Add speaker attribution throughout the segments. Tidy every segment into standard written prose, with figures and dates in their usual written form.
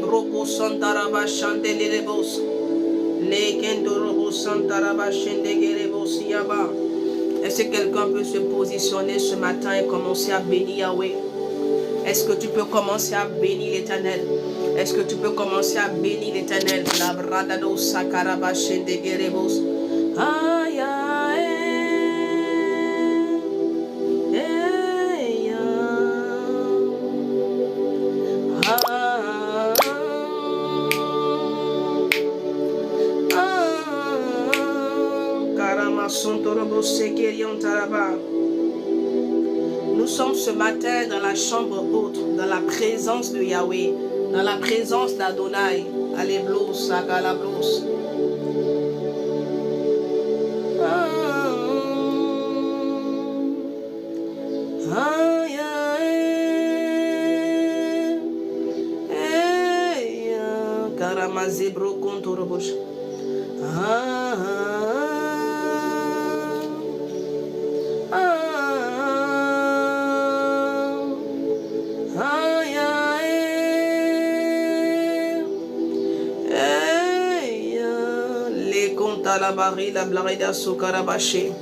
Speaker 1: broko santaraba chandelebos. Lekendorobo santaraba chendegerebos yaba. Est-ce que quelqu'un peut se positionner ce matin et commencer à bénir Yahweh? Est-ce que tu peux commencer à bénir l'Éternel? Est-ce que tu peux commencer à bénir l'Éternel? La bradado sakaraba chendegerebos. Aïe aïe. Nous sommes ce matin dans la chambre haute, dans la présence de Yahweh, dans la présence d'Adonai. Alléluia, sakalabros. Karamazebro kontorobosh. La barilla blarida sukarabashi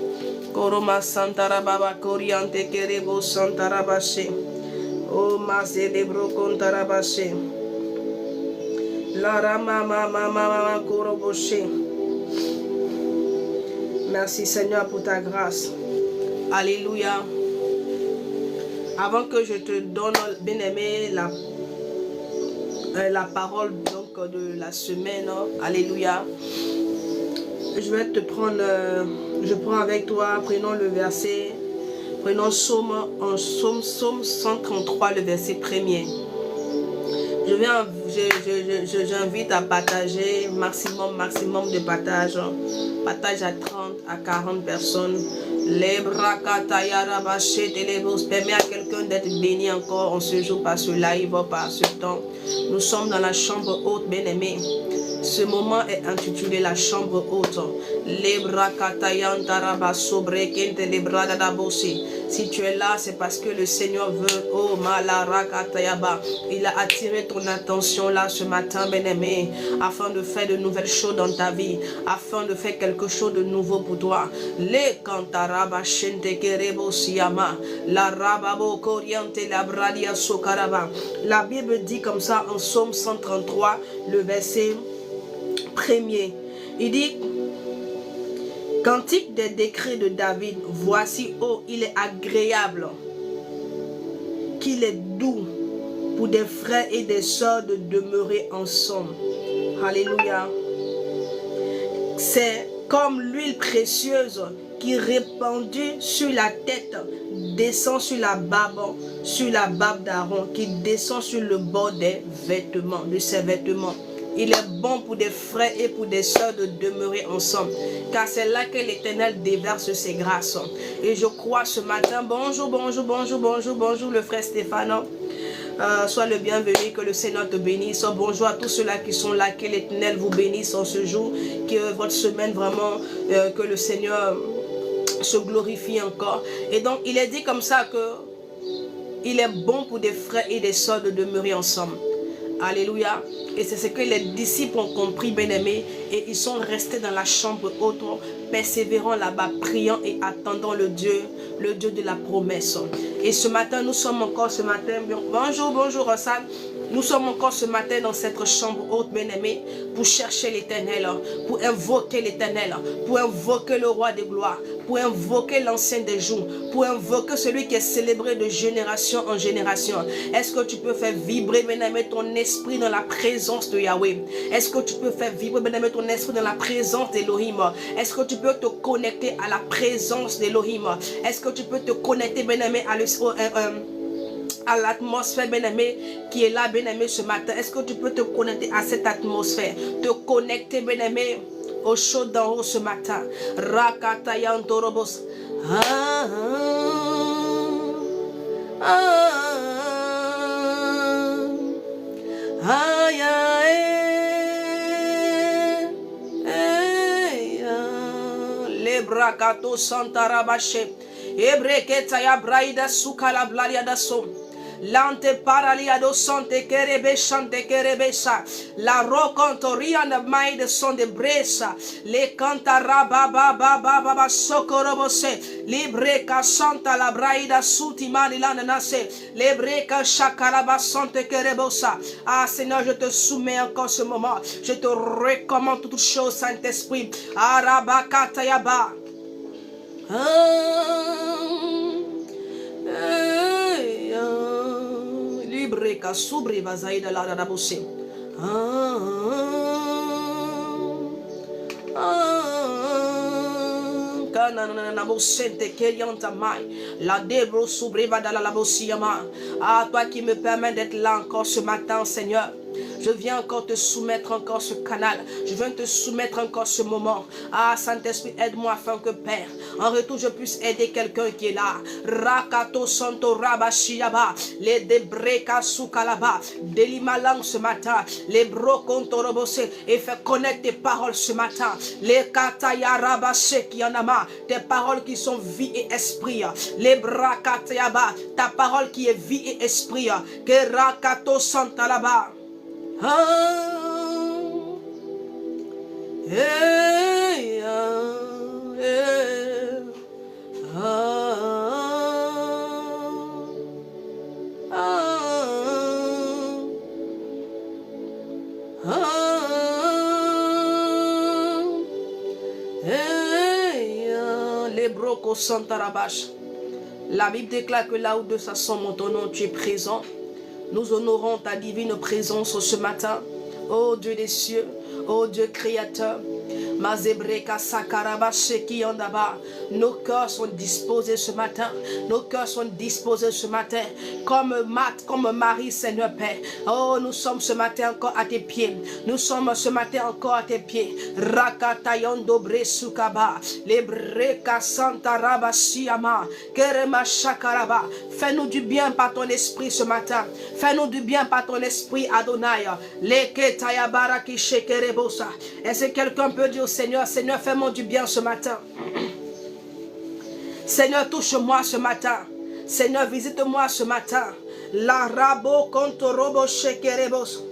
Speaker 1: koroma santara baba koriante kerebo santarabashi o mazelebro kontarabashi la rama mama koroboshi. Merci Seigneur pour ta grâce. Alléluia. Avant que je te donne, bien-aimé, la parole donc de la semaine, alléluia. Je vais te prendre, je prends avec toi, prenons le verset, prenons Psaume 133, le verset 1er. J'invite à partager, maximum de partage. Partage à 30 à 40 personnes. Permets à quelqu'un d'être béni encore en ce jour par ce live, par ce temps. Nous sommes dans la chambre haute, bien-aimés. Ce moment est intitulé la chambre haute. Si tu es là, c'est parce que le Seigneur veut. Oh, il a attiré ton attention là ce matin, bien-aimé, afin de faire de nouvelles choses dans ta vie, afin de faire quelque chose de nouveau pour toi. Les cantaraba shentekerebo siyama, la rababo koriente la bradia sokaraba. La Bible dit comme ça en Psaume 133, le verset 1er. Il dit: Cantique des décrets de David, voici, oh, il est agréable, qu'il est doux pour des frères et des sœurs de demeurer ensemble. Alléluia. C'est comme l'huile précieuse qui répandue sur la tête descend sur la barbe d'Aaron, qui descend sur le bord des vêtements, de ses vêtements. Il est bon pour des frères et pour des sœurs de demeurer ensemble, car c'est là que l'Éternel déverse ses grâces. Et je crois ce matin, bonjour le frère Stéphane. Sois le bienvenu, que le Seigneur te bénisse. Bonjour à tous ceux-là qui sont là, que l'Éternel vous bénisse en ce jour, que votre semaine vraiment, que le Seigneur se glorifie encore. Et donc il est dit comme ça que il est bon pour des frères et des sœurs de demeurer ensemble. Alléluia. Et c'est ce que les disciples ont compris, bien-aimés, et ils sont restés dans la chambre haute, persévérant là-bas, priant et attendant le Dieu de la promesse. Et ce matin, nous sommes encore ce matin, bonjour Rosane, nous sommes encore ce matin dans cette chambre haute, bien-aimés, pour chercher l'Éternel, pour invoquer l'Éternel, pour invoquer le roi des gloires, pour invoquer l'ancien des jours, pour invoquer celui qui est célébré de génération en génération. Est-ce que tu peux faire vibrer, bien-aimé, ton esprit dans la présence de Yahweh? Est-ce que tu peux faire vibrer, bien-aimé, ton esprit dans la présence d'Elohim? Est-ce que tu peux te connecter à la présence d'Elohim? Est-ce que tu peux te connecter, bien-aimé, à l'atmosphère, bien-aimé, qui est là, bien-aimé, ce matin? Est-ce que tu peux te connecter à cette atmosphère? Te connecter, bien-aimé, au chaud d'en haut ce matin. Rakatayan Torobos. Le brakato santarabache. Ebreketa ya braida sukala blaria da som. Lante paraliado sante kerebe chante kerebesa. La rocontoria na mai de son de bresa. Le cantara baba baba baba socorobose. Libre santa la braida sutima di l'ananase. Libre chakaraba sante kerebosa. Ah Seigneur, je te soumets encore ce moment. Je te recommande toutes choses, Saint-Esprit. Arabakatayaba. Libre ka subri vazaida la rabose. La débro subriva dans la bosiyama. Ah, toi qui me permets d'être là encore ce matin, Seigneur. Je viens encore te soumettre encore ce canal. Je viens te soumettre encore ce moment. Ah, Saint-Esprit, aide-moi afin que, Père, en retour, je puisse aider quelqu'un qui est là. Rakato Santo Rabashiyaba. Les Debreka Sukalaba. Délie ma langue ce matin. Les Brokonto Robose. Et fais connaître tes paroles ce matin. Les Kataya Rabashe Kianama. Tes paroles qui sont vie et esprit. Les Brakatayaba. Ta parole qui est vie et esprit. Que Rakato Santalaba. Les brocos Santarabash. La Bible déclare que là où de sa son mon ton nom, tu es présent. Nous honorons ta divine présence ce matin. Ô Dieu des cieux, ô Dieu créateur. Nos cœurs sont disposés ce matin. Nos cœurs sont disposés ce matin. Comme Marie, Seigneur Père. Oh, nous sommes ce matin encore à tes pieds. Nous sommes ce matin encore à tes pieds. Rakatayondo Bresukaba. Lebreka Santa Rabashiama. Kerema Shakaraba. Fais-nous du bien par ton esprit ce matin. Fais-nous du bien par ton esprit, Adonai. Leke Tayabaraki Shekerebosa. Est-ce que quelqu'un peut dire Seigneur, Seigneur, fais-moi du bien ce matin. Seigneur, touche-moi ce matin. Seigneur, visite-moi ce matin. La rabo konto robo shekerebos.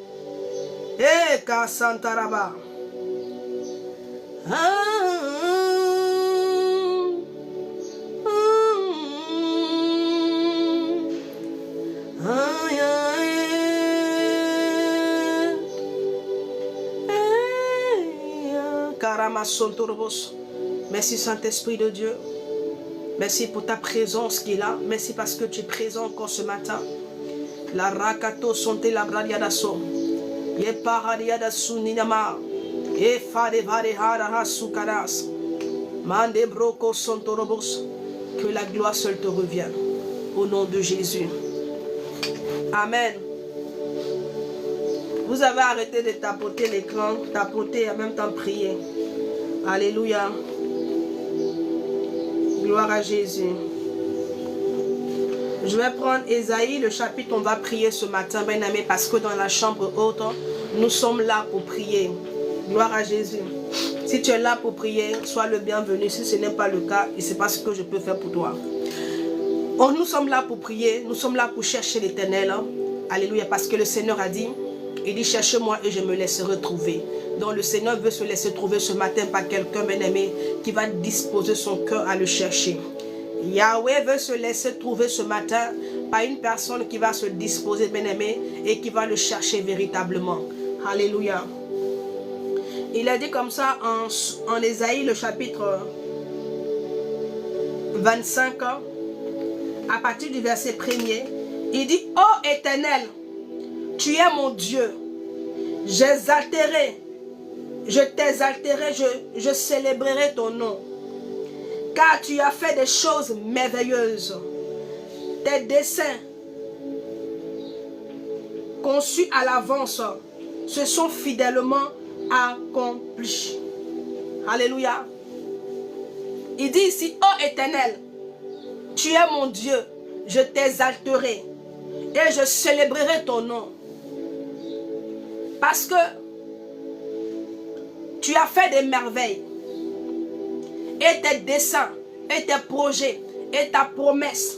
Speaker 1: Eka santaraba. Merci Saint-Esprit de Dieu. Merci pour ta présence qui est là. Merci parce que tu es présent encore ce matin. La rakato sonte la bradiadaso. Ye paradiadasu ninama. E fade vade hara sukaras. Mande broko sontorobos. Que la gloire seule te revienne. Au nom de Jésus. Amen. Vous avez arrêté de tapoter l'écran, tapoter et en même temps prier. Alléluia. Gloire à Jésus. Je vais prendre Ésaïe, le chapitre, on va prier ce matin, bien aimé, parce que dans la chambre haute, nous sommes là pour prier. Gloire à Jésus. Si tu es là pour prier, sois le bienvenu. Si ce n'est pas le cas, je ne sais pas ce que je peux faire pour toi. Oh, nous sommes là pour prier, nous sommes là pour chercher l'Éternel. Alléluia, parce que le Seigneur a dit, il dit, cherchez-moi et je me laisserai trouver. Donc le Seigneur veut se laisser trouver ce matin par quelqu'un, bien-aimé, qui va disposer son cœur à le chercher. Yahweh veut se laisser trouver ce matin par une personne qui va se disposer, bien-aimé, et qui va le chercher véritablement. Alléluia. Il a dit comme ça en Ésaïe, le chapitre 25, à partir du verset 1er, il dit, « Ô Éternel, tu es mon Dieu, j'exalterai, je t'exalterai, je célébrerai ton nom, car tu as fait des choses merveilleuses. Tes desseins conçus à l'avance se sont fidèlement accomplis. » Alléluia. Il dit ici, « Ô Éternel, tu es mon Dieu, je t'exalterai et je célébrerai ton nom. Parce que tu as fait des merveilles. Et tes desseins, et tes projets, et ta promesse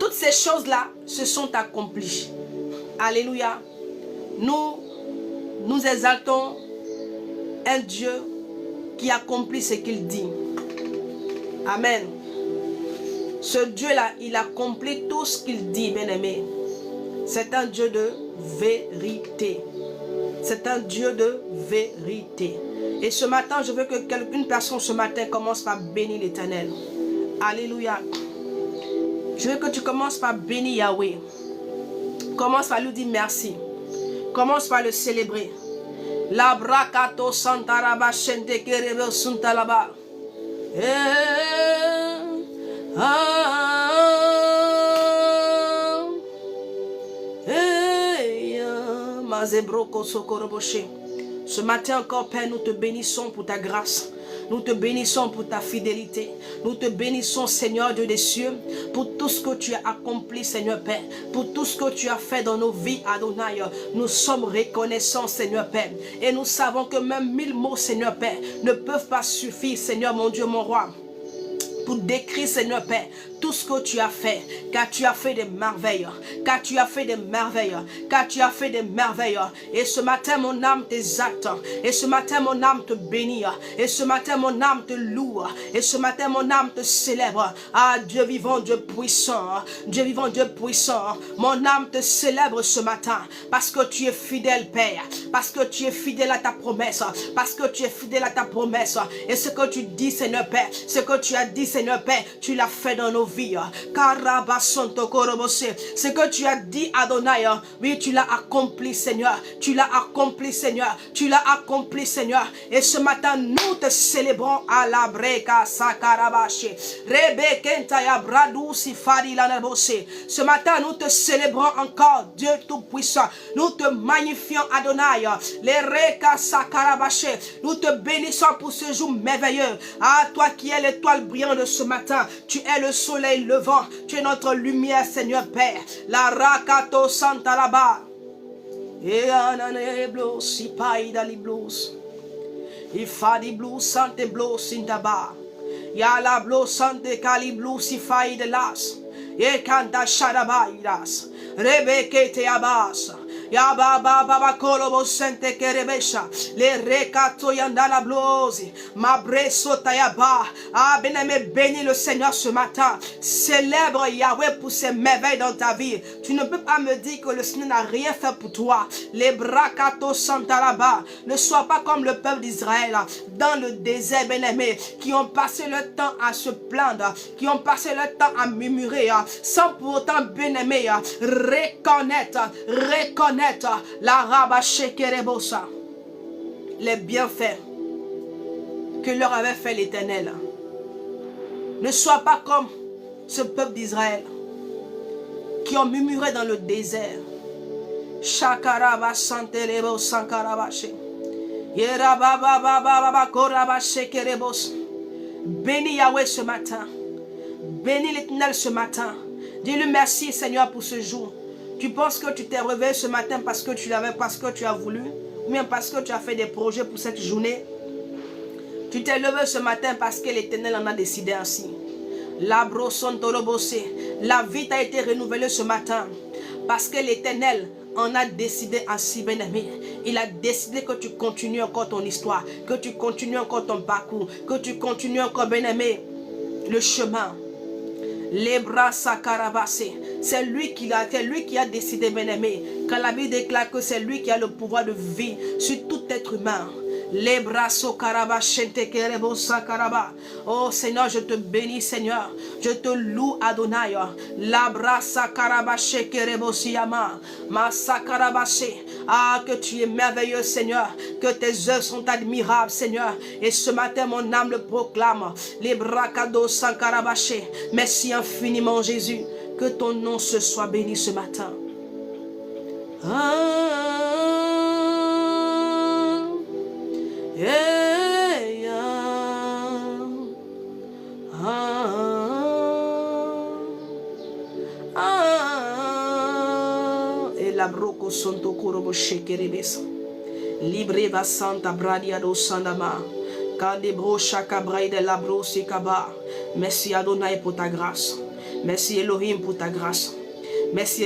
Speaker 1: toutes ces choses-là se sont accomplies. Alléluia. Nous exaltons un Dieu qui accomplit ce qu'il dit. Amen. Ce Dieu-là, il accomplit tout ce qu'il dit, bien-aimé. C'est un Dieu de vérité. C'est un Dieu de vérité. Et ce matin, je veux que une personne ce matin commence par bénir l'Éternel. Alléluia. Je veux que tu commences par bénir Yahweh. Commence par lui dire merci. Commence par le célébrer. La brakato santaraba shente kerebe suntalaba. Ce matin encore, Père, nous te bénissons pour ta grâce. Nous te bénissons pour ta fidélité. Nous te bénissons, Seigneur Dieu des cieux, pour tout ce que tu as accompli, Seigneur Père. Pour tout ce que tu as fait dans nos vies, Adonai. Nous sommes reconnaissants, Seigneur Père. Et nous savons que même 1000 mots, Seigneur Père, ne peuvent pas suffire, Seigneur mon Dieu, mon roi, pour décrire, Seigneur Père, tout ce que tu as fait, car tu as fait des merveilles, car tu as fait des merveilles, car tu as fait des merveilles. Et ce matin, mon âme t'exalte, et ce matin, mon âme te bénit, et ce matin, mon âme te loue, et ce matin, mon âme te célèbre. Ah, Dieu vivant, Dieu puissant, Dieu vivant, Dieu puissant, mon âme te célèbre ce matin, parce que tu es fidèle, Père, parce que tu es fidèle à ta promesse, parce que tu es fidèle à ta promesse, et ce que tu dis, Seigneur Père, ce que tu as dit, Seigneur Père, tu l'as fait dans nos vies. Ce que tu as dit, Adonai, oui, tu l'as accompli, Seigneur. Tu l'as accompli, Seigneur. Tu l'as accompli, Seigneur. Et ce matin, nous te célébrons à la breka sakarabache. Rebekentaya bradou sifari lanabose. Ce matin, nous te célébrons encore, Dieu Tout-Puissant. Nous te magnifions, Adonai. Les reka sakarabache. Nous te bénissons pour ce jour merveilleux. Ah, toi qui es l'étoile brillante de ce matin, tu es le soleil levant, tu es notre lumière, Seigneur Père. La rakato santa là-bas. Et anane blos si païda li blos. Il fa di blos sante blos sintaba. Ya la blos sante kali blos si faïda las. Et kanta shadaba iras. Rebeke te abas. Ya baba baba kolobo sente kerebesha le rekato yandala blosi ma breso tayaba. Ah, bien-aimé, bénis le Seigneur ce matin. Célèbre Yahweh pour ses merveilles dans ta vie. Tu ne peux pas me dire que le Seigneur n'a rien fait pour toi. Les brakato santalaba. Ne sois pas comme le peuple d'Israël dans le désert, bien-aimé, qui ont passé le temps à se plaindre, qui ont passé le temps à murmurer, sans pour autant, bien-aimé, reconnaître la rabache kerebosa, les bienfaits que leur avait fait l'Éternel. Ne sois pas comme ce peuple d'Israël qui ont murmuré dans le désert. Shakaraba santelebo sankarabache. Yerababa korabache kerebos. Bénis Yahweh ce matin. Bénis l'Éternel ce matin. Dis-lui merci, Seigneur, pour ce jour. Tu penses que tu t'es réveillé ce matin parce que tu l'avais, parce que tu as voulu, ou bien parce que tu as fait des projets pour cette journée. Tu t'es levé ce matin parce que l'Éternel en a décidé ainsi. La vie t'a été renouvelée ce matin parce que l'Éternel en a décidé ainsi, bien-aimé. Il a décidé que tu continues encore ton histoire, que tu continues encore ton parcours, que tu continues encore, bien-aimé, le chemin. Les bras sakarabassés. C'est lui qui a décidé, bien-aimé. Quand la Bible déclare que c'est lui qui a le pouvoir de vie sur tout être humain. Les bras sokarabashente kerebo sakaraba. Oh Seigneur, je te bénis, Seigneur. Je te loue, Adonai. La bras sakarabashe kerebo siyama. Ma sakarabashe. Ah, que tu es merveilleux, Seigneur. Que tes œuvres sont admirables, Seigneur. Et ce matin, mon âme le proclame. Les bras kado sakarabashe. Merci infiniment, Jésus. Que ton nom se soit béni ce matin. Et la broco sonto kurobo shekerebesa. Libre va santa bradia do sandama. Kande bro shaka braide la bro sikaba. Merci Adonai pour ta grâce. Merci Elohim pour ta grâce. Merci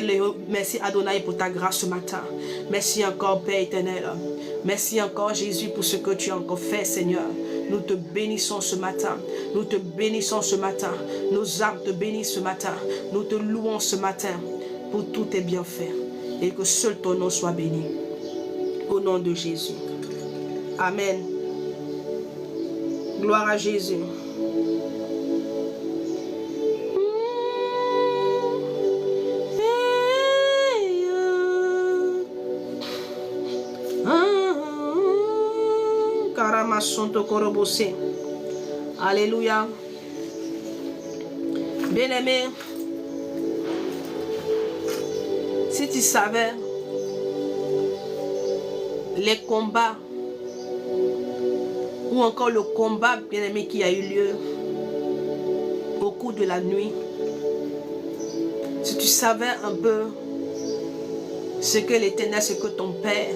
Speaker 1: Adonai pour ta grâce ce matin. Merci encore Père éternel. Merci encore Jésus pour ce que tu as encore fait Seigneur. Nous te bénissons ce matin. Nous te bénissons ce matin. Nos âmes te bénissent ce matin. Nous te louons ce matin pour tous tes bienfaits. Et que seul ton nom soit béni. Au nom de Jésus. Amen. Gloire à Jésus. Alléluia. Bien-aimé, si tu savais les combats ou encore le combat, bien-aimé, qui a eu lieu au cours de la nuit, si tu savais un peu ce que l'Éternel, ce que ton Père,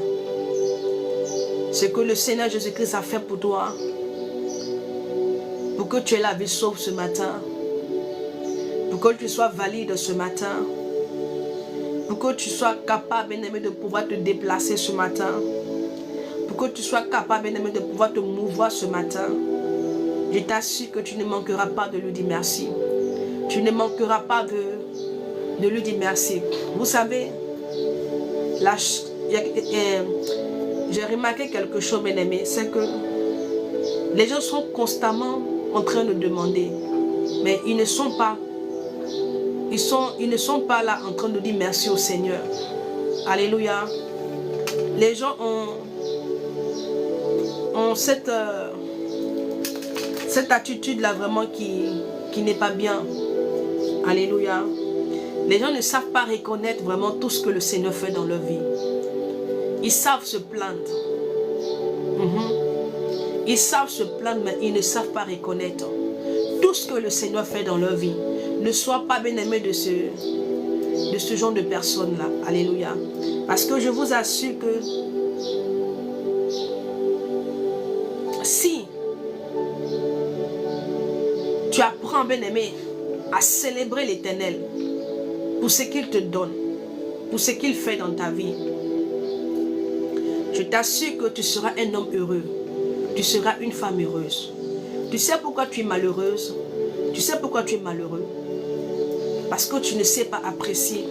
Speaker 1: ce que le Seigneur Jésus-Christ a fait pour toi, pour que tu aies la vie sauve ce matin, pour que tu sois valide ce matin, pour que tu sois capable, bien-aimé, de pouvoir te déplacer ce matin, pour que tu sois capable, bien-aimé, de pouvoir te mouvoir ce matin, je t'assure que tu ne manqueras pas de lui dire merci. Tu ne manqueras pas de lui dire merci. Vous savez, j'ai remarqué quelque chose, bien-aimé, c'est que les gens sont constamment en train de demander, mais ils ne sont pas là en train de dire merci au Seigneur. Alléluia. Les gens ont cette attitude-là vraiment qui n'est pas bien. Alléluia. Les gens ne savent pas reconnaître vraiment tout ce que le Seigneur fait dans leur vie. Ils savent se plaindre. Ils savent se plaindre, mais ils ne savent pas reconnaître tout ce que le Seigneur fait dans leur vie. Ne sois pas bien-aimé de ce genre de personnes-là. Alléluia. Parce que je vous assure que si tu apprends, bien-aimé, à célébrer l'Éternel pour ce qu'il te donne, pour ce qu'il fait dans ta vie, je t'assure que tu seras un homme heureux. Tu seras une femme heureuse. Tu sais pourquoi tu es malheureuse? Tu sais pourquoi tu es malheureux? Parce que tu ne sais pas apprécier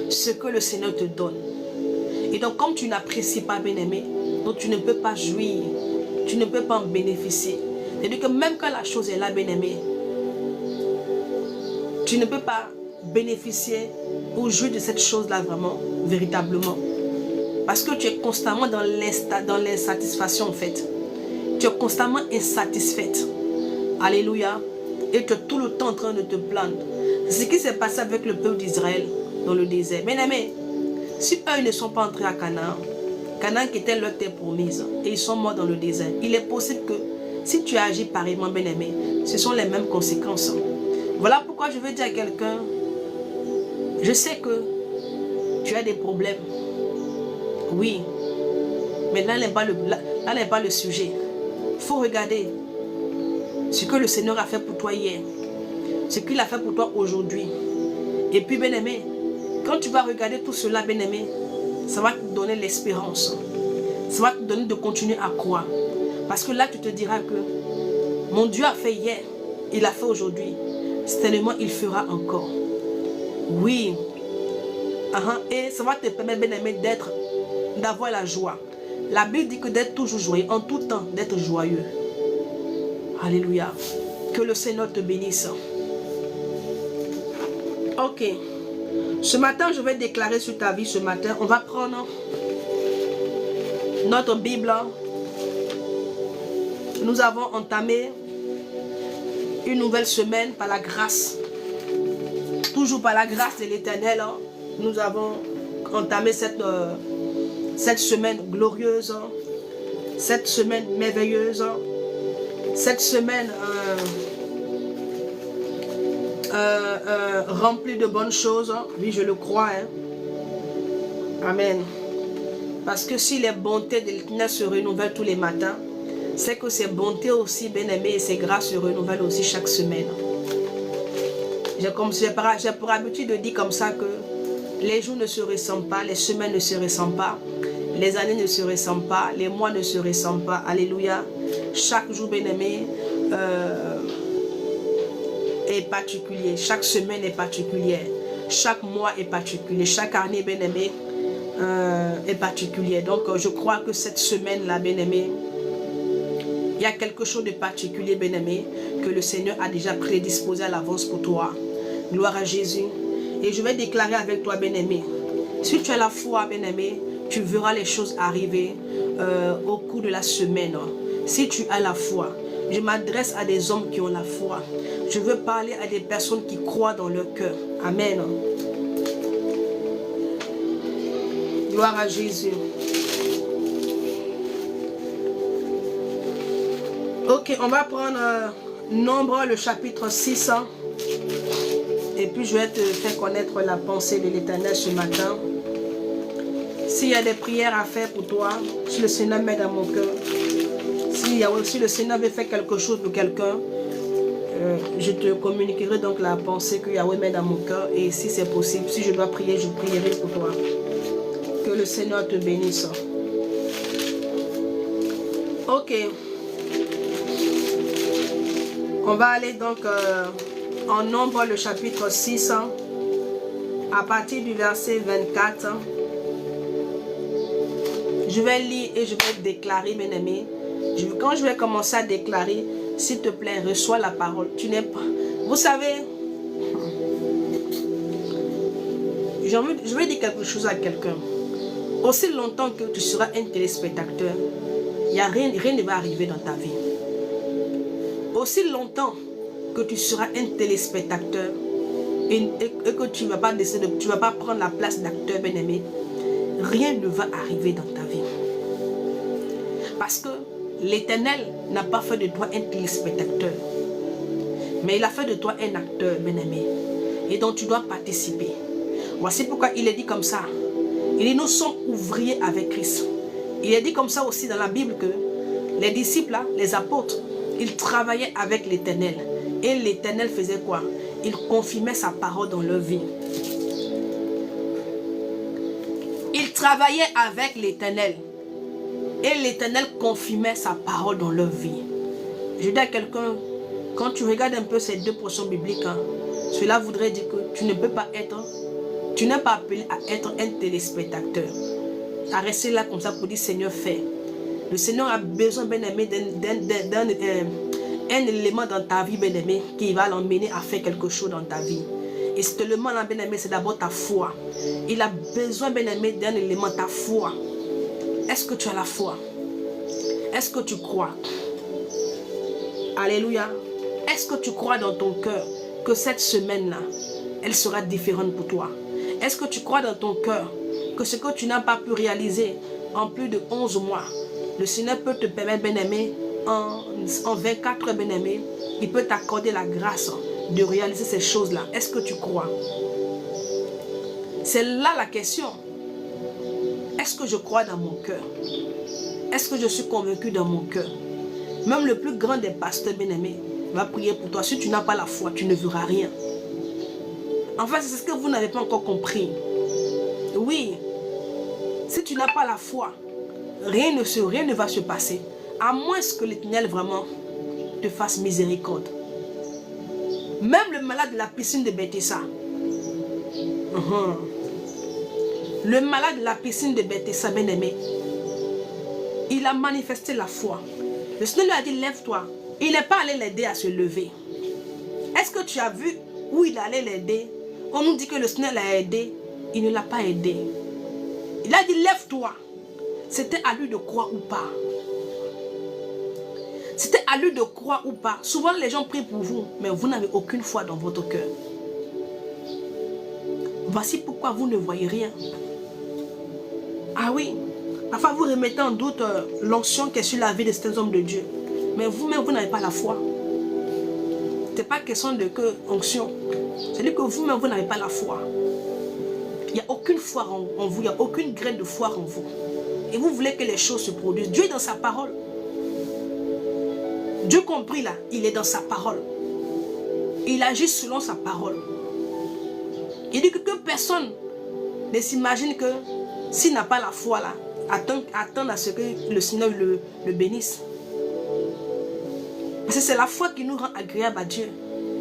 Speaker 1: ce que le Seigneur te donne. Et donc, comme tu n'apprécies pas, bien-aimé, donc tu ne peux pas jouir. Tu ne peux pas en bénéficier. C'est-à-dire que même quand la chose est là, bien-aimé, tu ne peux pas bénéficier ou jouir de cette chose-là vraiment, véritablement. Parce que tu es constamment dans l'insatisfaction en fait. Tu es constamment insatisfaite. Alléluia. Et tu es tout le temps en train de te plaindre. C'est ce qui s'est passé avec le peuple d'Israël dans le désert. Bien-aimés, si eux ne sont pas entrés à Canaan, Canaan qui était leur terre promise, et ils sont morts dans le désert, il est possible que si tu agis pareillement, bien-aimé, ce sont les mêmes conséquences. Voilà pourquoi je veux dire à quelqu'un, je sais que tu as des problèmes. Oui, mais là n'est pas le sujet. Il faut regarder ce que le Seigneur a fait pour toi hier, ce qu'il a fait pour toi aujourd'hui. Et puis, bien-aimé, quand tu vas regarder tout cela, bien-aimé, ça va te donner l'espérance. Ça va te donner de continuer à croire. Parce que là, tu te diras que mon Dieu a fait hier, il a fait aujourd'hui. Certainement, il fera encore. Oui. Et ça va te permettre, bien-aimé, d'avoir la joie. La Bible dit que d'être toujours joyeux, en tout temps, d'être joyeux. Alléluia. Que le Seigneur te bénisse. Ok. Ce matin, je vais déclarer sur ta vie ce matin. On va prendre notre Bible. Nous avons entamé une nouvelle semaine par la grâce. Toujours par la grâce de l'Éternel. Nous avons entamé cette semaine glorieuse. Cette semaine merveilleuse. Cette semaine remplie de bonnes choses. Oui, je le crois. Amen. Parce que si les bontés de l'Éternel se renouvellent tous les matins, c'est que ses bontés aussi, bien-aimées, et ses grâces se renouvellent aussi chaque semaine. J'ai pour habitude de dire comme ça que les jours ne se ressemblent pas, les semaines ne se ressemblent pas, les années ne se ressemblent pas, les mois ne se ressemblent pas. Alléluia. Chaque jour, bien-aimé, est particulier. Chaque semaine est particulière. Chaque mois est particulier. Chaque année, bien-aimé, est particulier. Donc, je crois que cette semaine-là, bien-aimé, il y a quelque chose de particulier, bien-aimé, que le Seigneur a déjà prédisposé à l'avance pour toi. Gloire à Jésus. Et je vais déclarer avec toi, bien-aimé, si tu as la foi, bien-aimé, tu verras les choses arriver au cours de la semaine. Si tu as la foi, je m'adresse à des hommes qui ont la foi. Je veux parler à des personnes qui croient dans leur cœur. Amen. Gloire à Jésus. Ok, on va prendre Nombre, le chapitre 6. Et puis je vais te faire connaître la pensée de l'Éternel ce matin. S'il y a des prières à faire pour toi, si le Seigneur met dans mon cœur, si le Seigneur veut faire quelque chose pour quelqu'un, je te communiquerai donc la pensée que Yahweh met dans mon cœur. Et si c'est possible, si je dois prier, je prierai pour toi. Que le Seigneur te bénisse. Ok. On va aller donc en Nombre, le chapitre 6, à partir du verset 24. Je vais lire et je vais déclarer, mes amis. Quand je vais commencer à déclarer, s'il te plaît, reçois la parole. Tu n'es pas... Vous savez, je vais dire quelque chose à quelqu'un. Aussi longtemps que tu seras un téléspectateur, rien ne va arriver dans ta vie. Aussi longtemps que tu seras un téléspectateur et que tu ne vas pas décider, tu vas pas prendre la place d'acteur bien-aimé, rien ne va arriver dans ta vie. Parce que l'Éternel n'a pas fait de toi un téléspectateur, mais il a fait de toi un acteur bien-aimé. Et donc tu dois participer. Voici pourquoi il est dit comme ça. Il dit, nous sommes ouvriers avec Christ. Il est dit comme ça aussi dans la Bible que les disciples, là, les apôtres, ils travaillaient avec l'Éternel. Et l'Éternel faisait quoi? Il confirmait sa parole dans leur vie. Ils travaillaient avec l'Éternel. Et l'Éternel confirmait sa parole dans leur vie. Je dis à quelqu'un, quand tu regardes un peu ces deux portions bibliques, cela voudrait dire que tu ne peux pas être, tu n'es pas appelé à être un téléspectateur. À rester là comme ça pour dire Seigneur, fais. Le Seigneur a besoin, bien-aimé, d'un élément dans ta vie, bien-aimé, qui va l'emmener à faire quelque chose dans ta vie. Et cet élément-là, bien-aimé, c'est d'abord ta foi. Il a besoin, bien-aimé, d'un élément, ta foi. Est-ce que tu as la foi? Est-ce que tu crois? Alléluia. Est-ce que tu crois dans ton cœur que cette semaine-là, elle sera différente pour toi? Est-ce que tu crois dans ton cœur que ce que tu n'as pas pu réaliser en plus de 11 mois, le Seigneur peut te permettre, bien-aimé, en 24 heures, bien-aimé, il peut t'accorder la grâce de réaliser ces choses-là. Est-ce que tu crois? C'est là la question. Est-ce que je crois dans mon cœur? Est-ce que je suis convaincu dans mon cœur? Même le plus grand des pasteurs, bien-aimés, va prier pour toi. Si tu n'as pas la foi, tu ne verras rien. En fait, c'est ce que vous n'avez pas encore compris. Oui, si tu n'as pas la foi, rien ne va se passer. À moins que l'Éternel vraiment te fasse miséricorde. Même le malade de la piscine de Bethesda. Le malade de la piscine de Bethesda, bien-aimé, il a manifesté la foi. Le Seigneur lui a dit, lève-toi. Il n'est pas allé l'aider à se lever. Est-ce que tu as vu où il allait l'aider? On nous dit que le Seigneur l'a aidé. Il ne l'a pas aidé. Il a dit, lève-toi. C'était à lui de croire ou pas. C'était à lui de croire ou pas. Souvent, les gens prient pour vous, mais vous n'avez aucune foi dans votre cœur. Voici pourquoi vous ne voyez rien. Ah oui, parfois vous remettez en doute l'onction qui est sur la vie de certains hommes de Dieu. Mais vous-même, vous n'avez pas la foi. Ce n'est pas question de que onction. C'est-à-dire que vous-même, vous n'avez pas la foi. Il n'y a aucune foi en vous, il n'y a aucune graine de foi en vous. Et vous voulez que les choses se produisent. Dieu est dans sa parole. Dieu compris là, il est dans sa parole. Il agit selon sa parole. Il dit que personne ne s'imagine que s'il n'a pas la foi là, attendre à ce que le Seigneur le bénisse. Parce que c'est la foi qui nous rend agréable à Dieu.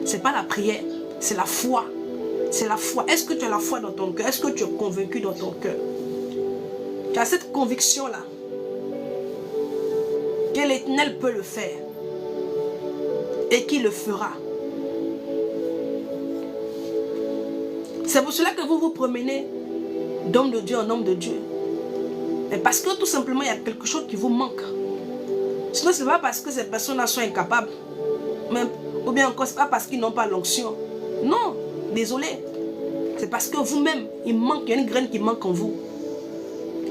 Speaker 1: Ce n'est pas la prière, c'est la foi. C'est la foi. Est-ce que tu as la foi dans ton cœur? Est-ce que tu es convaincu dans ton cœur? Tu as cette conviction-là que l'Éternel peut le faire et qu'il le fera. C'est pour cela que vous vous promenez d'homme de Dieu en homme de Dieu. Mais parce que tout simplement, il y a quelque chose qui vous manque. Sinon, ce n'est pas parce que ces personnes-là sont incapables. Même, ou bien encore, ce n'est pas parce qu'ils n'ont pas l'onction. Non, désolé. C'est parce que vous-même, il y a une graine qui manque en vous.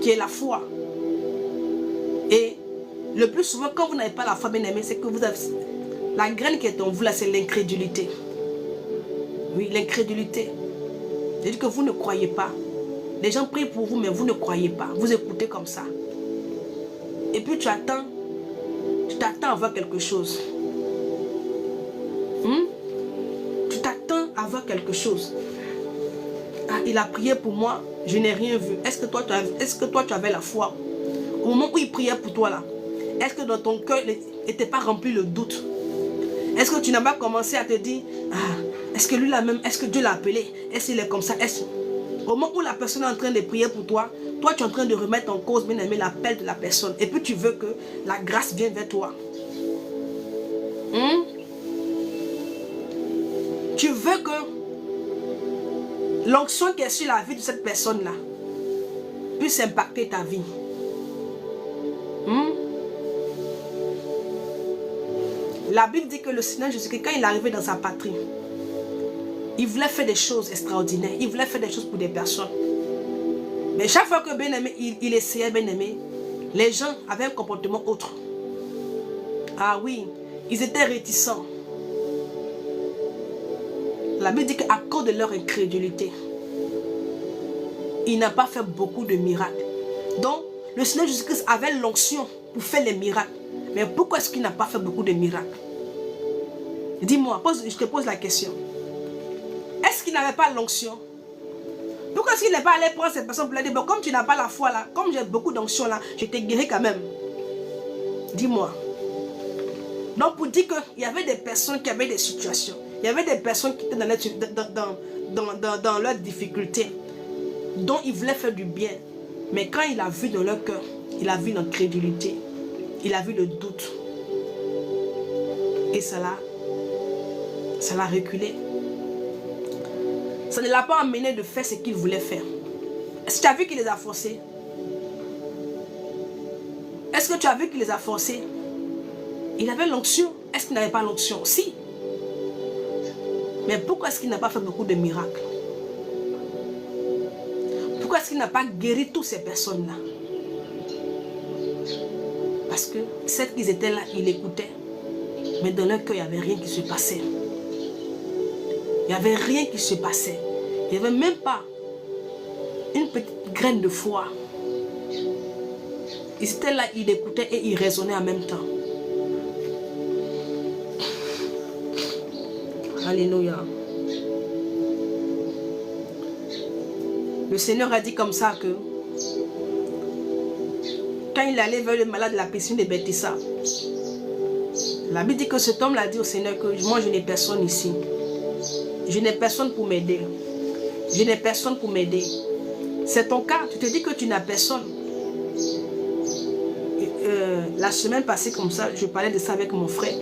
Speaker 1: Qui est la foi. Et le plus souvent, quand vous n'avez pas la foi, bien aimé, c'est que vous avez... La graine qui est en vous, là, c'est l'incrédulité. Oui, l'incrédulité. C'est-à-dire que vous ne croyez pas. Les gens prient pour vous, mais vous ne croyez pas. Vous écoutez comme ça. Et puis tu t'attends à voir quelque chose. Tu t'attends à voir quelque chose. Ah, il a prié pour moi, je n'ai rien vu. Est-ce que toi tu avais la foi? Au moment où il priait pour toi là, est-ce que dans ton cœur n'était pas rempli le doute? Est-ce que tu n'as pas commencé à te dire, est-ce que lui là même, est-ce que Dieu l'a appelé? Est-ce qu'il est comme ça? Au moment où la personne est en train de prier pour toi, toi tu es en train de remettre en cause, bien aimé, l'appel de la personne. Et puis tu veux que la grâce vienne vers toi. Tu veux que l'onction qui est sur la vie de cette personne-là puisse impacter ta vie. La Bible dit que le Seigneur Jésus-Christ, quand il est arrivé dans sa patrie, il voulait faire des choses extraordinaires. Il voulait faire des choses pour des personnes. Mais chaque fois que bien-aimé, il essayait, bien-aimé, les gens avaient un comportement autre. Ah oui, ils étaient réticents. La Bible dit qu'à cause de leur incrédulité, il n'a pas fait beaucoup de miracles. Donc, le Seigneur Jésus-Christ avait l'onction pour faire les miracles. Mais pourquoi est-ce qu'il n'a pas fait beaucoup de miracles? Dis-moi, je te pose la question. Est-ce qu'il n'avait pas l'onction? Pourquoi est-ce qu'il n'est pas allé prendre cette personne pour lui dire, bon, comme tu n'as pas la foi là, comme j'ai beaucoup d'onction là, je t'ai guéri quand même. Dis-moi. Donc pour dire qu'il y avait des personnes qui avaient des situations, il y avait des personnes qui étaient dans leurs difficultés, dont il voulait faire du bien. Mais quand il a vu dans leur cœur, il a vu l'incrédulité, il a vu le doute. Et ça l'a reculé. Ça ne l'a pas amené de faire ce qu'il voulait faire. Est-ce que tu as vu qu'il les a forcés? Est-ce que tu as vu qu'il les a forcés? Il avait l'onction. Est-ce qu'il n'avait pas l'onction? Si. Mais pourquoi est-ce qu'il n'a pas fait beaucoup de miracles? Pourquoi est-ce qu'il n'a pas guéri toutes ces personnes-là? Parce que celles qui étaient là, ils écoutaient. Mais dans leur cœur, il n'y avait rien qui se passait. Il n'y avait rien qui se passait. Il n'y avait même pas une petite graine de foi. Ils étaient là, ils écoutaient et ils raisonnaient en même temps. Alléluia. Le Seigneur a dit comme ça que quand il allait vers le malade de la piscine de Bethesda, la Bible dit que cet homme l'a dit au Seigneur que moi je n'ai personne ici. Je n'ai personne pour m'aider. Je n'ai personne pour m'aider. C'est ton cas. Tu te dis que tu n'as personne. La semaine passée, comme ça, je parlais de ça avec mon frère.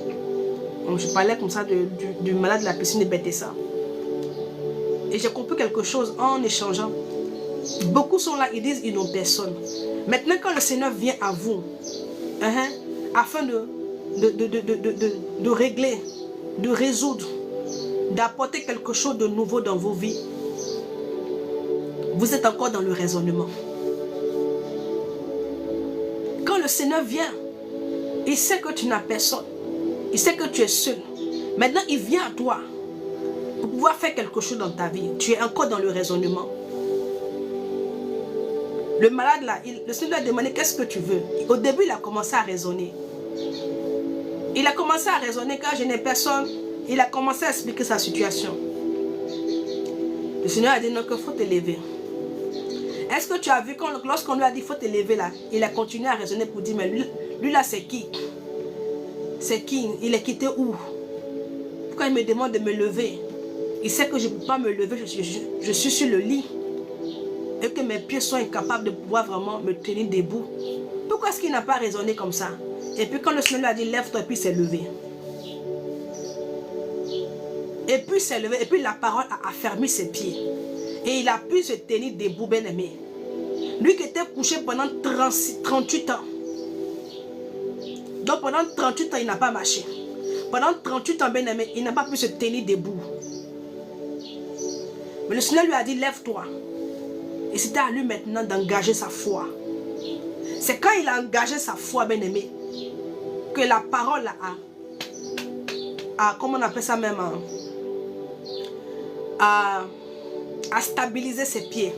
Speaker 1: Donc, je parlais comme ça du malade de la piscine de Bethesda. Et j'ai compris quelque chose en échangeant. Beaucoup sont là, ils disent qu'ils n'ont personne. Maintenant, quand le Seigneur vient à vous, afin de régler, de résoudre, d'apporter quelque chose de nouveau dans vos vies, vous êtes encore dans le raisonnement. Quand le Seigneur vient, il sait que tu n'as personne. Il sait que tu es seul. Maintenant, il vient à toi pour pouvoir faire quelque chose dans ta vie. Tu es encore dans le raisonnement. Le malade là, le Seigneur lui a demandé qu'est-ce que tu veux. Au début, il a commencé à raisonner. Il a commencé à raisonner quand je n'ai personne. Il a commencé à expliquer sa situation. Le Seigneur a dit non, qu'il faut te lever. Est-ce que tu as vu lorsqu'on lui a dit il faut te lever là, il a continué à raisonner pour dire mais lui là c'est qui? C'est qui? Il est quitté où? Pourquoi il me demande de me lever? Il sait que je ne peux pas me lever, je suis sur le lit. Et que mes pieds sont incapables de pouvoir vraiment me tenir debout. Pourquoi est-ce qu'il n'a pas raisonné comme ça? Et puis quand le Seigneur lui a dit lève-toi, et puis il s'est levé. Et puis il s'est levé, et puis la parole a affermi ses pieds. Et il a pu se tenir debout, bien-aimé. Lui qui était couché pendant 38 ans. Donc pendant 38 ans, il n'a pas marché. Pendant 38 ans, bien-aimé, il n'a pas pu se tenir debout. Mais le Seigneur lui a dit, lève-toi. Et c'était à lui maintenant d'engager sa foi. C'est quand il a engagé sa foi, bien-aimé, que la parole a comment on appelle ça même, a stabilisé ses pieds.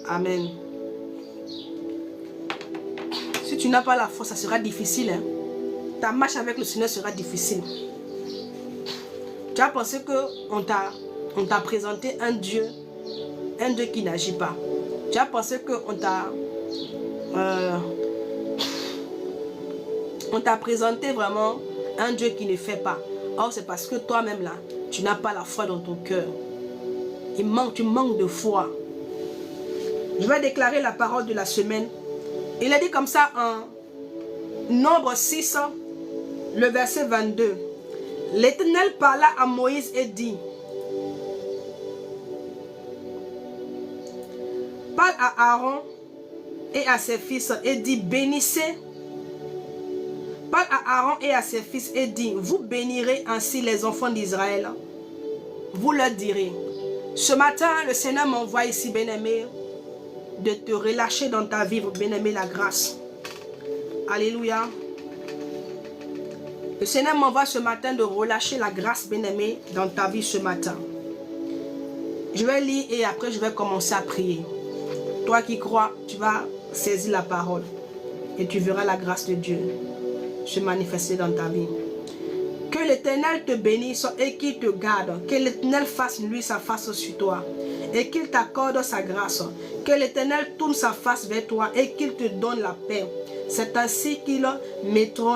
Speaker 1: Amen. Si tu n'as pas la foi, ça sera difficile. Hein? Ta marche avec le Seigneur sera difficile. Tu as pensé qu'on t'a présenté un Dieu qui n'agit pas. Tu as pensé qu'on t'a présenté vraiment un Dieu qui ne fait pas. Or, c'est parce que toi-même là, tu n'as pas la foi dans ton cœur. Tu manques de foi. Je vais déclarer la parole de la semaine. Il a dit comme ça en Nombre 6, le verset 22. L'Éternel parla à Moïse et dit, parle à Aaron et à ses fils et dit, bénissez. Parle à Aaron et à ses fils et dit, vous bénirez ainsi les enfants d'Israël. Vous leur direz, ce matin le Seigneur m'envoie ici, bien-aimé, de te relâcher dans ta vie, bien-aimé, la grâce. Alléluia. Le Seigneur m'envoie ce matin de relâcher la grâce, bien-aimé, dans ta vie ce matin. Je vais lire et après je vais commencer à prier. Toi qui crois, tu vas saisir la parole et tu verras la grâce de Dieu se manifester dans ta vie. Que l'Éternel te bénisse et qu'il te garde. Que l'Éternel fasse lui sa face sur toi et qu'il t'accorde sa grâce. Que l'Éternel tourne sa face vers toi et qu'il te donne la paix. C'est ainsi qu'ils mettront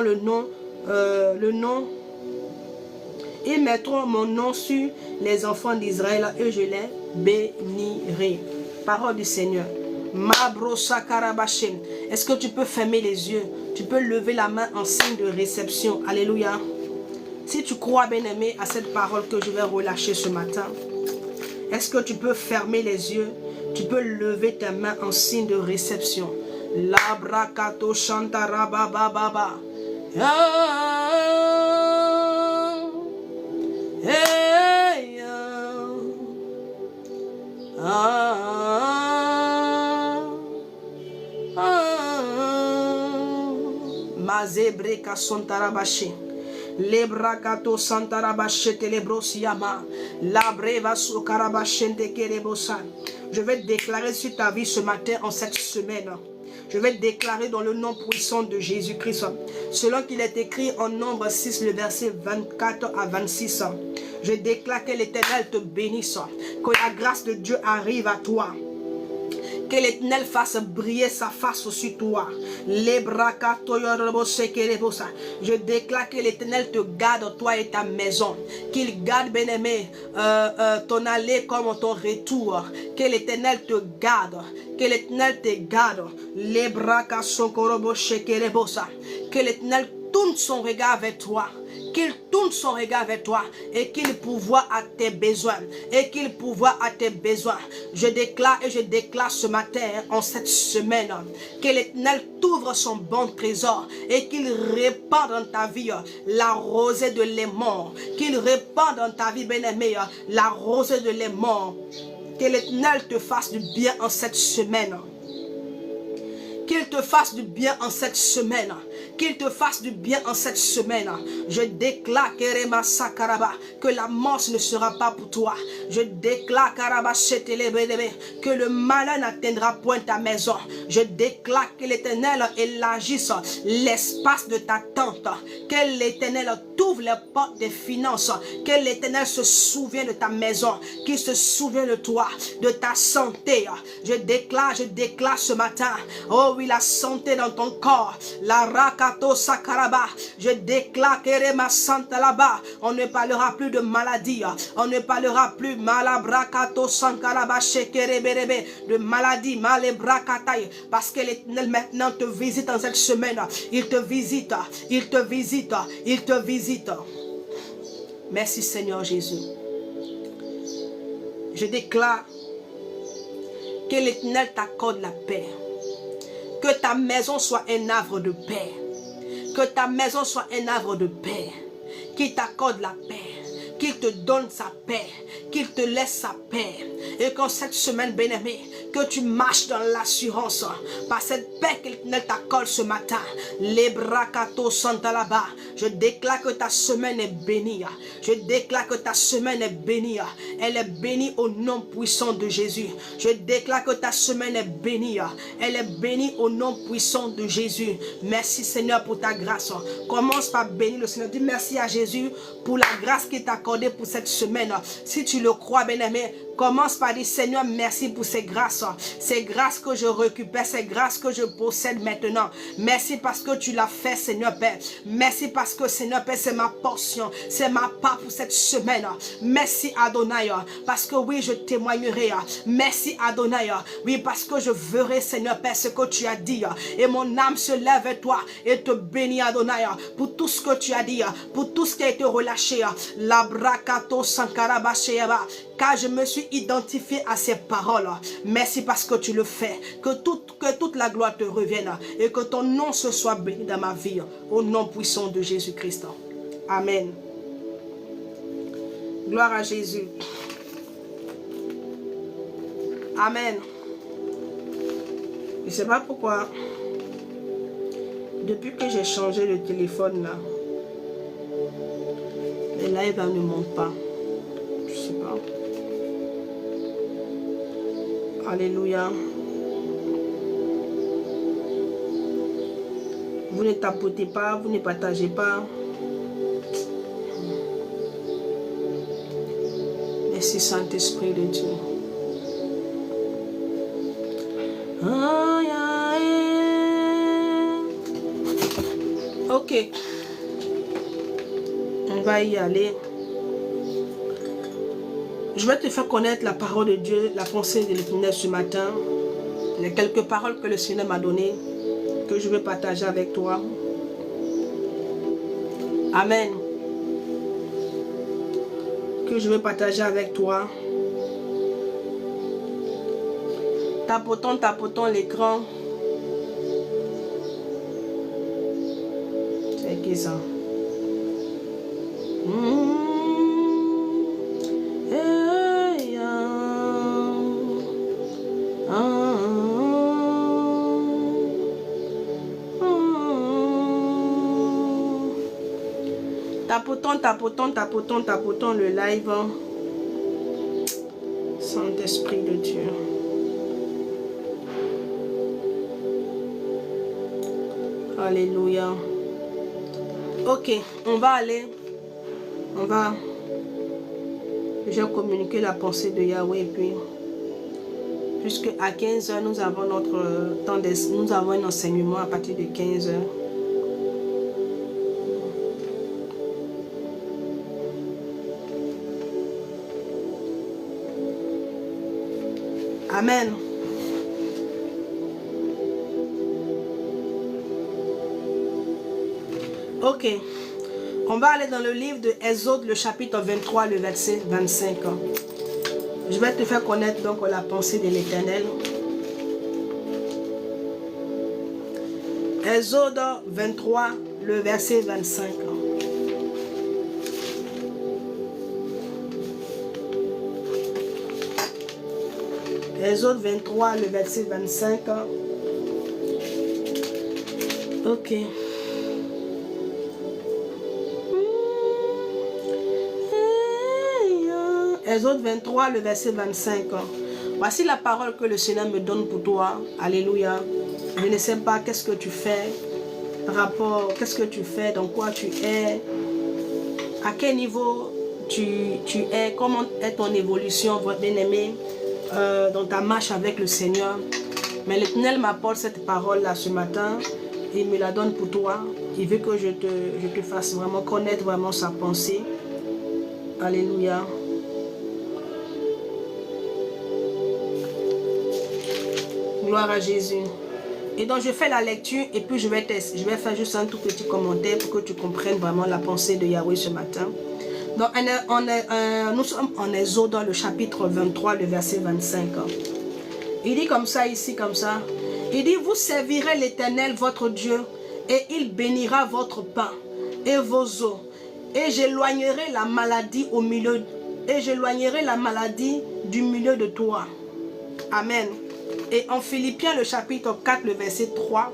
Speaker 1: ils mettront mon nom sur les enfants d'Israël et je les bénirai. Parole du Seigneur. Est-ce que tu peux fermer les yeux? Tu peux lever la main en signe de réception. Alléluia. Si tu crois, bien-aimé, à cette parole que je vais relâcher ce matin, est-ce que tu peux fermer les yeux? Tu peux lever tes mains en signe de réception. Labrakato shantarabababa. Mazebreka sontarabashi. Lebrakato santarabashi telebrosiama. Labreva sokarabashente kerebosa. Je vais déclarer sur ta vie ce matin en cette semaine. Je vais déclarer dans le nom puissant de Jésus-Christ. Selon qu'il est écrit en Nombre 6, le verset 24 à 26. Je déclare que l'Éternel te bénisse. Que la grâce de Dieu arrive à toi. Que l'Éternel fasse briller sa face sur toi. Je déclare que l'Éternel te garde, toi et ta maison. Qu'il garde, bien-aimé, ton aller comme ton retour. Que l'Éternel te garde. Que l'Éternel te garde. Que l'Éternel tourne son regard vers toi. Qu'il tourne son regard vers toi et qu'il pourvoie à tes besoins. Et qu'il pourvoie à tes besoins. Je déclare et je déclare ce matin, en cette semaine, que l'Éternel t'ouvre son bon trésor et qu'il répand dans ta vie la rosée de l'aimant. Qu'il répand dans ta vie, bien-aimé, la rosée de l'aimant. Que l'Éternel te fasse du bien en cette semaine. Qu'il te fasse du bien en cette semaine. qu'il te fasse du bien en cette semaine. Je déclare que la mort ne sera pas pour toi. Je déclare que le malheur n'atteindra point ta maison. Je déclare que l'Éternel élargisse l'espace de ta tente. Que l'Éternel t'ouvre les portes des finances. Que l'Éternel se souvienne de ta maison. Qu'il se souvienne de toi, de ta santé. Je déclare ce matin. Oh oui, la santé dans ton corps. La rakato sakaraba. Je déclare que ma santé là-bas. On ne parlera plus de maladie. On ne parlera plus malabrakato sankaraba shekereberebe de maladie malebrakataï. Parce que l'Éternel maintenant te visite dans cette semaine. Il te visite. Il te visite. Il te visite. Merci Seigneur Jésus. Je déclare que l'Éternel t'accorde la paix. Que ta maison soit un havre de paix. Que ta maison soit un havre de paix. Qu'il t'accorde la paix. Qu'il te donne sa paix. Qu'il te laisse sa paix. Et qu'en cette semaine, bien-aimé, que tu marches dans l'assurance. Par cette paix que l'Éternel t'accorde ce matin. Les brakato sont là-bas. Je déclare que ta semaine est bénie. Je déclare que ta semaine est bénie. Elle est bénie au nom puissant de Jésus. Je déclare que ta semaine est bénie. Elle est bénie au nom puissant de Jésus. Merci Seigneur pour ta grâce. Commence par bénir le Seigneur. Dis merci à Jésus pour la grâce qu'il t'a accordée pour cette semaine. Si tu le crois, bien-aimé, commence par dire Seigneur, merci pour ces grâces. Ces grâces que je récupère, ces grâces que je possède maintenant. Merci parce que tu l'as fait, Seigneur Père. Merci parce que, Seigneur Père, c'est ma portion. C'est ma part pour cette semaine. Merci Adonai. Parce que oui, je témoignerai. Merci Adonai. Oui, parce que je verrai, Seigneur Père, ce que tu as dit. Et mon âme se lève vers toi et te bénit, Adonai, pour tout ce que tu as dit, pour tout ce qui a été relâché. La brakato sankarabasheyaba. Car je me suis identifié à ces paroles. Merci parce que tu le fais. Que toute la gloire te revienne. Et que ton nom se soit béni dans ma vie. Au nom puissant de Jésus-Christ. Amen. Gloire à Jésus. Amen. Je ne sais pas pourquoi. Depuis que j'ai changé le téléphone là, les lives ne montent pas. Je ne sais pas. Alléluia. Vous ne tapotez pas, vous ne partagez pas. Merci Saint-Esprit de Dieu. Ok. On va y aller. Je vais te faire connaître la parole de Dieu, la pensée de l'Éternel ce matin. Les quelques paroles que le Seigneur m'a données, que je vais partager avec toi. Amen. Que je vais partager avec toi. Tapotons l'écran. C'est qui ça? Tapotons le live. Saint-Esprit de Dieu. Alléluia. Ok, on va aller. Je vais communiquer la pensée de Yahweh et puis puisque à 15 h nous avons notre temps nous avons un enseignement à partir de 15 h. Amen. Ok. On va aller dans le livre de Exode, le chapitre 23, le verset 25. Je vais te faire connaître donc la pensée de l'Éternel. Exode 23, le verset 25. Exode 23, le verset 25. Ok. Exode 23, le verset 25. Voici la parole que le Seigneur me donne pour toi. Alléluia. Je ne sais pas qu'est-ce que tu fais, qu'est-ce que tu fais, dans quoi tu es, à quel niveau tu es, comment est ton évolution, votre bien-aimé, dans ta marche avec le Seigneur. Mais l'Éternel m'apporte cette parole-là ce matin. Il me la donne pour toi. Il veut que je te fasse vraiment connaître vraiment sa pensée. Alléluia. Gloire à Jésus. Et donc je fais la lecture et puis je vais faire juste un tout petit commentaire pour que tu comprennes vraiment la pensée de Yahweh ce matin. Donc nous sommes en Exode dans le chapitre 23, le verset 25. Il dit comme ça ici, comme ça. Il dit, vous servirez l'Éternel votre Dieu et il bénira votre pain et vos eaux. Et j'éloignerai la maladie du milieu de toi. Amen. Et en Philippiens, le chapitre 4, le verset 3,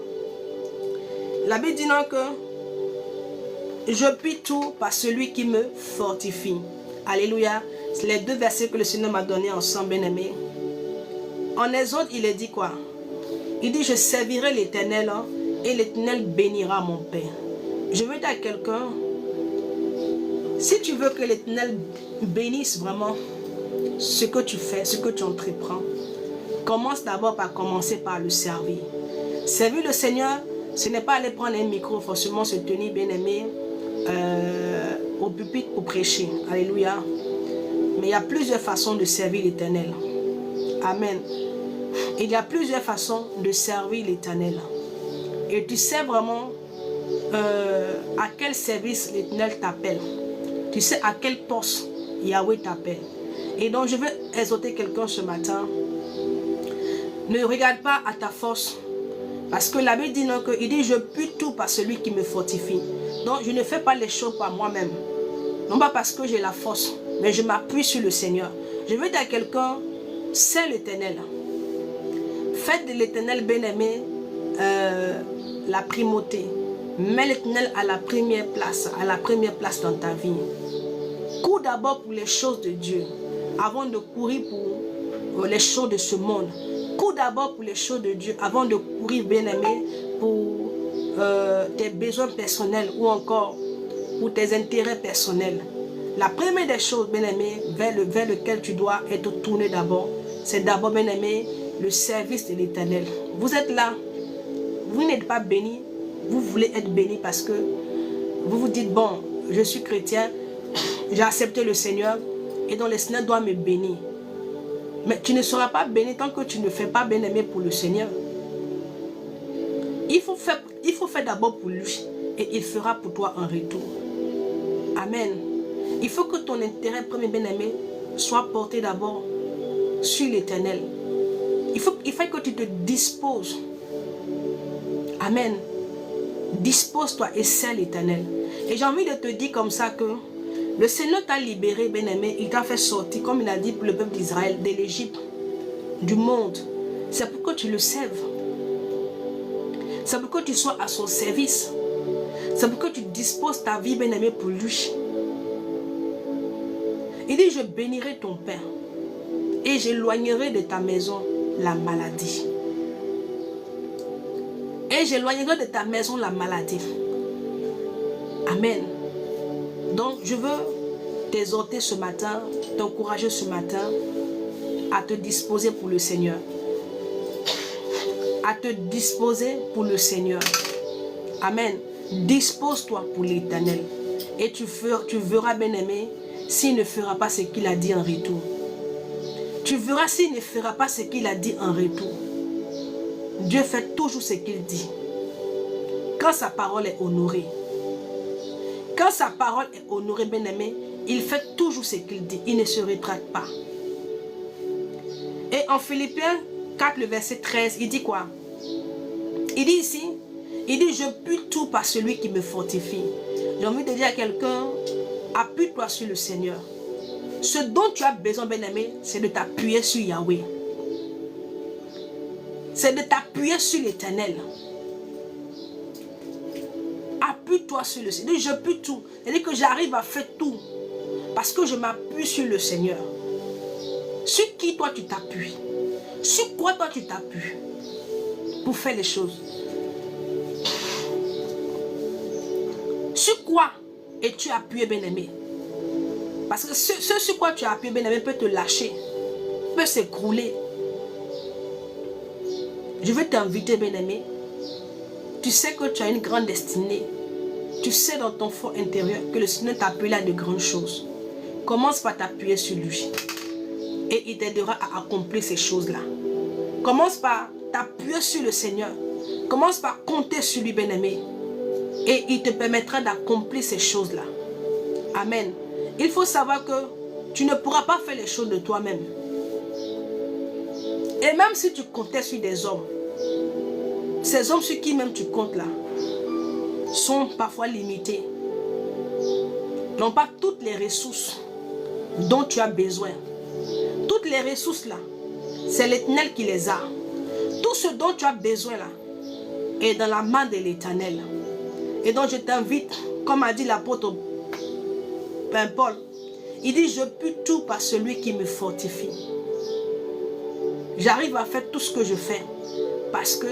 Speaker 1: la Bible dit non que je puis tout par celui qui me fortifie. Alléluia. C'est les deux versets que le Seigneur m'a donnés ensemble, bien-aimés. En Exode, il est dit quoi? Il dit, je servirai l'Éternel et l'Éternel bénira mon Père. Je veux dire à quelqu'un, si tu veux que l'Éternel bénisse vraiment ce que tu fais, ce que tu entreprends, commence d'abord par commencer par le servir. Servir le Seigneur, ce n'est pas aller prendre un micro, forcément se tenir bien aimé au pupitre pour prêcher. Alléluia. Mais il y a plusieurs façons de servir l'Éternel. Amen. Il y a plusieurs façons de servir l'Éternel. Et tu sais vraiment à quel service l'Éternel t'appelle. Tu sais à quel poste Yahweh t'appelle. Et donc je veux exhorter quelqu'un ce matin. Ne regarde pas à ta force. Parce que la Bible dit non, il dit je puis tout par celui qui me fortifie. Donc je ne fais pas les choses par moi-même. Non pas parce que j'ai la force, mais je m'appuie sur le Seigneur. Je veux dire à quelqu'un, c'est l'Éternel. Faites de l'Éternel bien-aimé la primauté. Mets l'Éternel à la première place dans ta vie. Cours d'abord pour les choses de Dieu, avant de courir pour les choses de ce monde. Cours d'abord pour les choses de Dieu, avant de courir bien-aimé pour tes besoins personnels ou encore pour tes intérêts personnels. La première des choses, bien-aimé, vers lequel tu dois être tourné d'abord, c'est d'abord, bien-aimé, le service de l'Éternel. Vous êtes là, vous n'êtes pas béni, vous voulez être béni parce que vous vous dites, bon, je suis chrétien, j'ai accepté le Seigneur et donc le Seigneur doit me bénir. Mais tu ne seras pas béni tant que tu ne fais pas bien-aimé pour le Seigneur. Il faut faire d'abord pour lui et il fera pour toi un retour. Amen. Il faut que ton intérêt premier bien-aimé soit porté d'abord sur l'Éternel. Il faut que tu te disposes. Amen. Dispose-toi et sers l'Éternel. Et j'ai envie de te dire comme ça que le Seigneur t'a libéré, bien-aimé. Il t'a fait sortir, comme il a dit pour le peuple d'Israël, de l'Égypte, du monde. C'est pour que tu le serves. C'est pour que tu sois à son service. C'est pour que tu disposes ta vie, bien-aimé, pour lui. Il dit, je bénirai ton pain et j'éloignerai de ta maison la maladie. Et j'éloignerai de ta maison la maladie. Amen. Donc, je veux t'exhorter ce matin, t'encourager ce matin à te disposer pour le Seigneur. À te disposer pour le Seigneur. Amen. Dispose-toi pour l'Éternel. Et tu verras, bien-aimé, s'il ne fera pas ce qu'il a dit en retour. Tu verras s'il ne fera pas ce qu'il a dit en retour. Dieu fait toujours ce qu'il dit. Quand sa parole est honorée. Quand sa parole est honorée, bien-aimé, il fait toujours ce qu'il dit. Il ne se rétracte pas. Et en Philippiens 4, le verset 13, il dit quoi? Il dit ici, il dit, je puis tout par celui qui me fortifie. J'ai envie de dire à quelqu'un, appuie-toi sur le Seigneur. Ce dont tu as besoin, bien-aimé, c'est de t'appuyer sur Yahweh. C'est de t'appuyer sur l'Éternel. Appuie-toi sur le Seigneur. Je peux tout. C'est-à-dire que j'arrive à faire tout. Parce que je m'appuie sur le Seigneur. Sur qui toi tu t'appuies? Sur quoi toi tu t'appuies pour faire les choses? Sur quoi es-tu appuyé, bien-aimé? Parce que ce sur quoi tu as appuyé, bien-aimé, peut te lâcher, peut s'écrouler. Je veux t'inviter, bien-aimé. Tu sais que tu as une grande destinée. Tu sais dans ton fort intérieur que le Seigneur t'a appelé à de grandes choses. Commence par t'appuyer sur lui. Et il t'aidera à accomplir ces choses-là. Commence par t'appuyer sur le Seigneur. Commence par compter sur lui, bien-aimé. Et il te permettra d'accomplir ces choses-là. Amen. Il faut savoir que tu ne pourras pas faire les choses de toi-même. Et même si tu comptais sur des hommes, ces hommes sur qui même tu comptes là, sont parfois limités. N'ont pas toutes les ressources dont tu as besoin. Toutes les ressources là, c'est l'Éternel qui les a. Tout ce dont tu as besoin là, est dans la main de l'Éternel. Et donc je t'invite, comme a dit l'apôtre Paul, il dit: je puis tout par celui qui me fortifie. J'arrive à faire tout ce que je fais parce que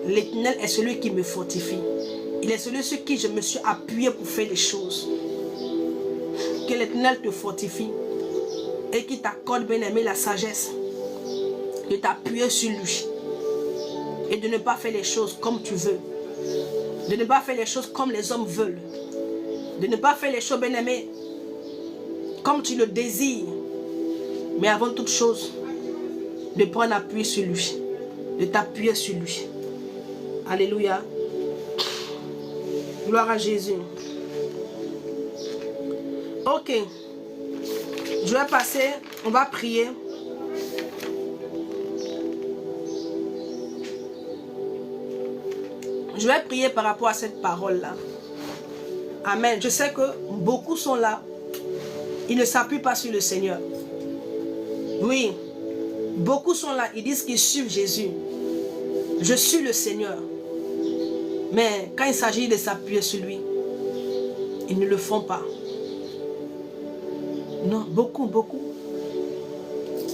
Speaker 1: l'Éternel est celui qui me fortifie. Il est celui sur qui je me suis appuyé pour faire les choses. Que l'Éternel te fortifie et qu'il t'accorde, bien-aimé, la sagesse de t'appuyer sur lui et de ne pas faire les choses comme tu veux, de ne pas faire les choses comme les hommes veulent, de ne pas faire les choses, bien-aimé, comme tu le désires, mais avant toute chose, de prendre appui sur lui, de t'appuyer sur lui. Alléluia. Gloire à Jésus. Ok. Je vais passer, on va prier. Je vais prier par rapport à cette parole-là. Amen. Je sais que beaucoup sont là. Ils ne s'appuient pas sur le Seigneur. Oui. Beaucoup sont là. Ils disent qu'ils suivent Jésus. Je suis le Seigneur. Mais quand il s'agit de s'appuyer sur lui, ils ne le font pas. Non, beaucoup.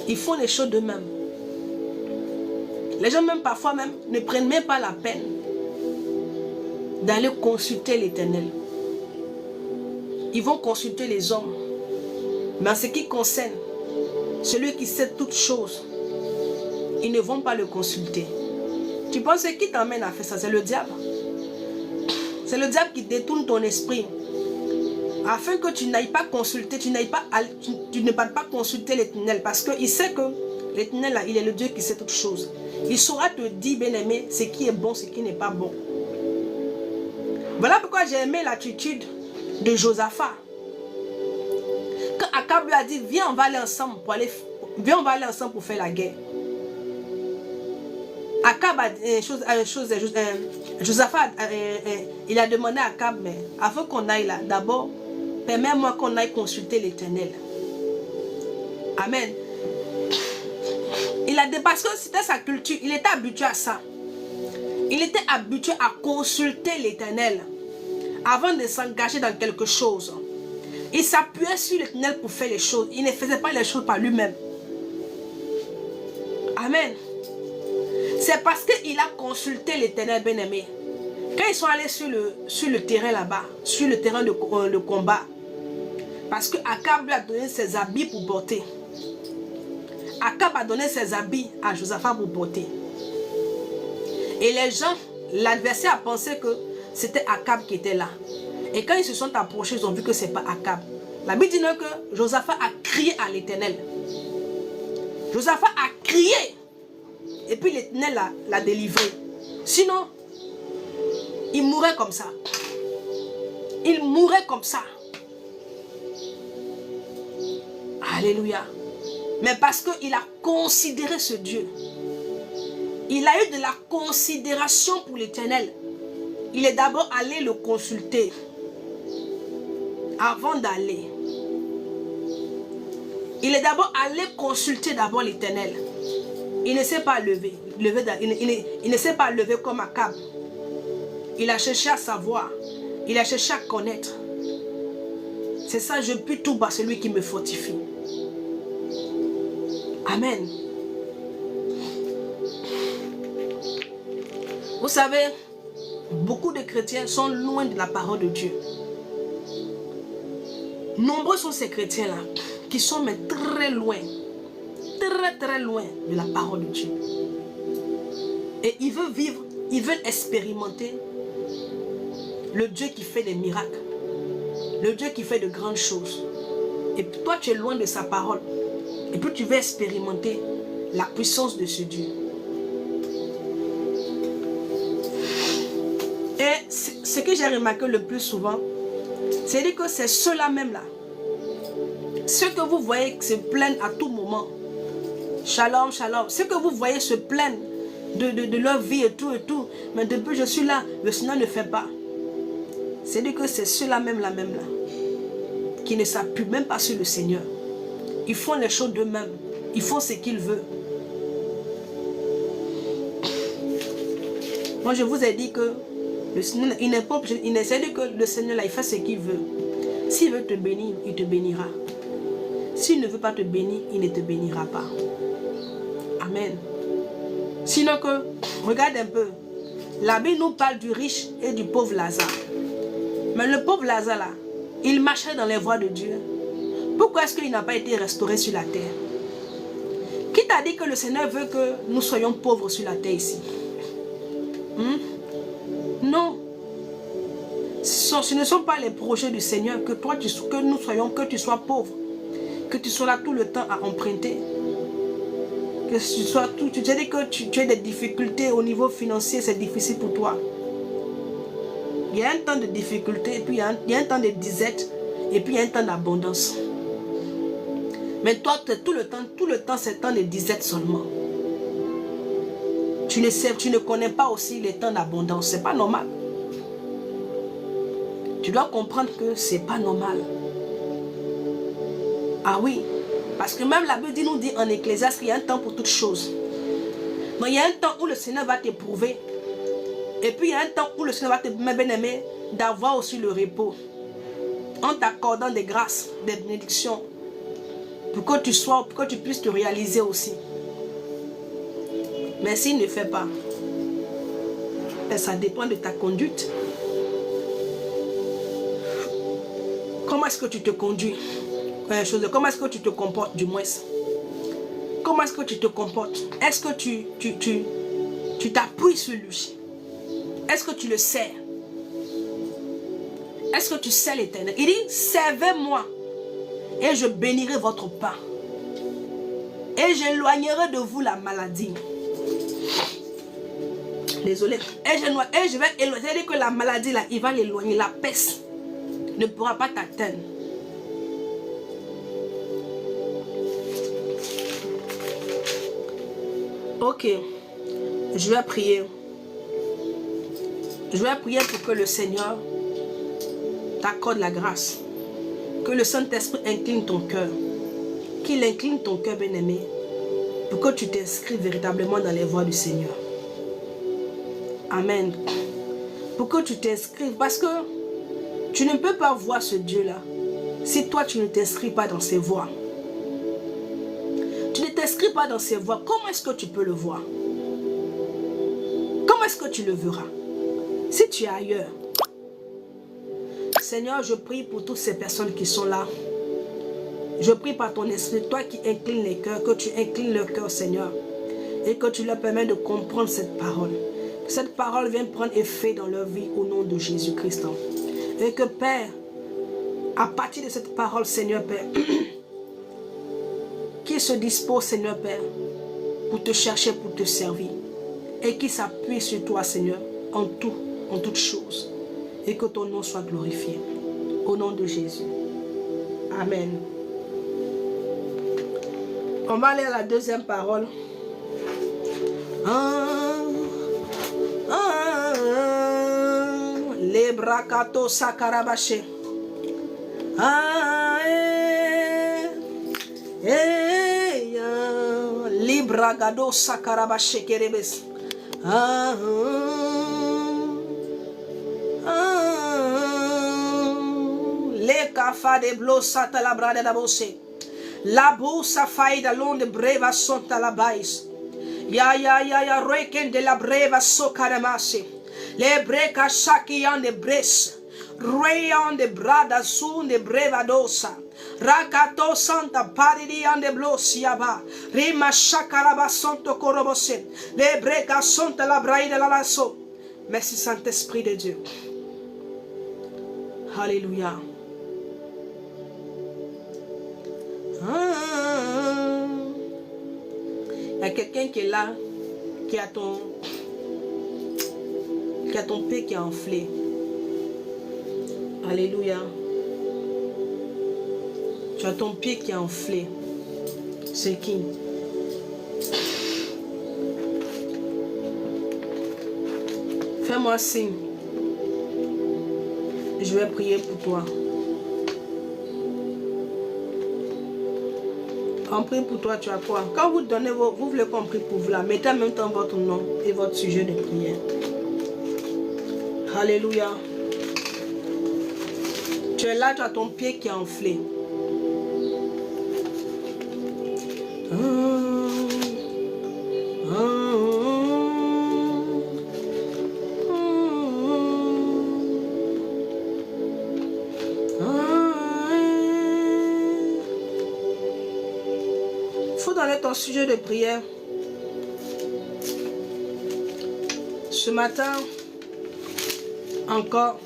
Speaker 1: Ils font les choses d'eux-mêmes. Les gens même parfois même ne prennent même pas la peine d'aller consulter l'Éternel. Ils vont consulter les hommes. Mais en ce qui concerne celui qui sait toutes choses, ils ne vont pas le consulter. Tu penses que qui t'emmène à faire ça? C'est le diable. C'est le diable qui détourne ton esprit. Afin que tu n'ailles pas consulter, tu ne vas pas consulter l'Éternel. Parce qu'il sait que l'Éternel, là, il est le Dieu qui sait toutes choses. Il saura te dire, bien-aimé, ce qui est bon, ce qui n'est pas bon. Voilà pourquoi j'ai aimé l'attitude de Josaphat. Quand Akab lui a dit, viens, on va aller ensemble pour faire la guerre. Akab a dit Josaphat, il a demandé à Akab, mais avant qu'on aille là, d'abord, permets-moi qu'on aille consulter l'Éternel. Amen. Parce que c'était sa culture, il était habitué à ça. Il était habitué à consulter l'Éternel avant de s'engager dans quelque chose. Il s'appuyait sur l'Éternel pour faire les choses. Il ne faisait pas les choses par lui-même. Amen. C'est parce qu'il a consulté l'Éternel, bien-aimé. Quand ils sont allés sur le terrain là-bas, sur le terrain de combat, parce que Akab lui a donné ses habits pour porter. Akab a donné ses habits à Josaphat pour porter. Et les gens, l'adversaire a pensé que c'était Akab qui était là. Et quand ils se sont approchés, ils ont vu que ce n'est pas Akab. La Bible dit que Josaphat a crié à l'Éternel. Josaphat a crié. Et puis l'Éternel l'a délivré. Sinon, il mourrait comme ça. Il mourrait comme ça. Alléluia. Mais parce qu'il a considéré ce Dieu. Il a eu de la considération pour l'Éternel. Il est d'abord allé le consulter. Avant d'aller. Il est d'abord allé consulter d'abord l'Éternel. Il ne s'est pas levé. Il ne s'est pas levé comme Akab. Il a cherché à savoir. Il a cherché à connaître. C'est ça, je puis tout par celui qui me fortifie. Amen. Vous savez, beaucoup de chrétiens sont loin de la parole de Dieu. Nombreux sont ces chrétiens-là qui sont mais très loin de la parole de Dieu. Et ils veulent vivre, ils veulent expérimenter le Dieu qui fait des miracles, le Dieu qui fait de grandes choses. Et puis toi, tu es loin de sa parole. Et puis tu veux expérimenter la puissance de ce Dieu. Et ce que j'ai remarqué le plus souvent, c'est que c'est ceux-là même là, ceux que vous voyez se plaignent à tout moment. Shalom, shalom. Ceux que vous voyez se plaignent de leur vie et tout. Mais depuis que je suis là, le Seigneur ne fait pas. C'est-à-dire que c'est ceux-là même là, qui ne s'appuient même pas sur le Seigneur. Ils font les choses d'eux-mêmes. Ils font ce qu'ils veulent. Moi, je vous ai dit que le Seigneur, il n'est pas obligé, il essaie de que le Seigneur, là, il fait ce qu'il veut. S'il veut te bénir, il te bénira. S'il ne veut pas te bénir, il ne te bénira pas. Amen. Sinon que, regarde un peu, la Bible nous parle du riche et du pauvre Lazare. Mais le pauvre Lazare là, il marchait dans les voies de Dieu. Pourquoi est-ce qu'il n'a pas été restauré sur la terre? Qui t'a dit que le Seigneur veut que nous soyons pauvres sur la terre ici? Non. Ce ne sont pas les projets du Seigneur que tu sois pauvre. Que tu sois là tout le temps à emprunter. Que tu sois tout. Tu sais que tu as des difficultés au niveau financier, c'est difficile pour toi. Il y a un temps de difficulté, et puis il y a un temps de disette, et puis il y a un temps d'abondance. Mais toi, tout le temps, c'est un temps de disette seulement. Tu ne connais pas aussi les temps d'abondance. C'est pas normal. Tu dois comprendre que c'est pas normal. Ah oui. Parce que même la Bible nous dit en Ecclésiaste qu'il y a un temps pour toutes choses. Mais il y a un temps où le Seigneur va t'éprouver. Et puis il y a un temps où le Seigneur va te bien-aimer d'avoir aussi le repos. En t'accordant des grâces, des bénédictions. Pour que tu puisses te réaliser aussi. Mais s'il ne fait pas, ben ça dépend de ta conduite. Comment est-ce que tu te conduis? Comment est-ce que tu te comportes du moins? Comment est-ce que tu te comportes? Est-ce que tu t'appuies sur lui? Est-ce que tu le sers? Est-ce que tu sais l'Éternel? Il dit, servez-moi et je bénirai votre pain. Et j'éloignerai de vous la maladie. Désolé. Et je vais éloigner. C'est-à-dire que la maladie, là, il va l'éloigner. La peste ne pourra pas t'atteindre. Ok. Je vais prier. Je vais prier pour que le Seigneur t'accorde la grâce. Que le Saint-Esprit incline ton cœur. Qu'il incline ton cœur, bien-aimé. Pour que tu t'inscrives véritablement dans les voies du Seigneur. Amen. Pour que tu t'inscrives. Parce que tu ne peux pas voir ce Dieu-là si toi tu ne t'inscris pas dans ses voies. Tu ne t'inscris pas dans ses voies. Comment est-ce que tu peux le voir? Comment est-ce que tu le verras? Si tu es ailleurs. Seigneur, je prie pour toutes ces personnes qui sont là. Je prie par ton esprit, toi qui inclines les cœurs, que tu inclines leur cœur, Seigneur. Et que tu leur permets de comprendre cette parole. Que cette parole vienne prendre effet dans leur vie au nom de Jésus-Christ. Et que Père, à partir de cette parole, Seigneur Père, qu'ils se disposent, Seigneur Père, pour te chercher, pour te servir. Et qu'ils s'appuient sur toi, Seigneur, en toutes choses. Et que ton nom soit glorifié. Au nom de Jésus. Amen. On va aller à la deuxième parole. Les brakato sakarabaché. Libragado sakarabaché kerebes. Les kafa de blo satalabrade d'abosé. La busa faida l'onde breva sota la bais. Ya reken de la breva sokaramasi. Le breka shakian de bres. Rayon de brada sun de breva dosa. Rakato santa paridi de blosiaba. Rima shakaraba santo korobose. Le breka santa la braide la lasso. Merci Saint-Esprit de Dieu. Alléluia. Il y a quelqu'un qui est là, qui a ton pied qui est enflé. Alléluia. Tu as ton pied qui est enflé. C'est qui? Fais-moi signe. Je vais prier pour toi. On prie pour toi, tu as quoi? Quand vous donnez, vous voulez qu'on prie pour vous là, mettez en même temps votre nom et votre sujet de prière. Alléluia. Tu es là, tu as ton pied qui est enflé. Ton sujet de prière. Ce matin encore,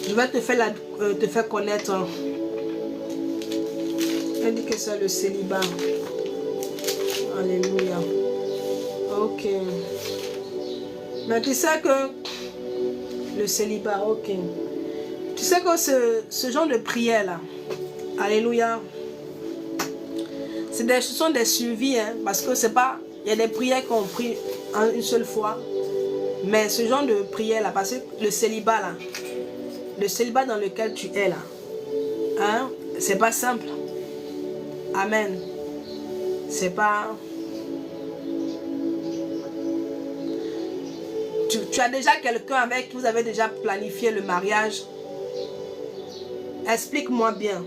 Speaker 1: je vais te faire connaître. Elle dit que c'est le célibat. Alléluia. Ok. Mais tu sais que le célibat, ok. Tu sais que ce genre de prière là, alléluia. Ce sont des suivis, hein, parce que c'est pas, il y a des prières qu'on prie en une seule fois, mais ce genre de prière là, parce que le célibat dans lequel tu es là, hein, c'est pas simple. Amen. C'est pas. Tu as déjà quelqu'un avec qui vous avez déjà planifié le mariage. Explique-moi bien.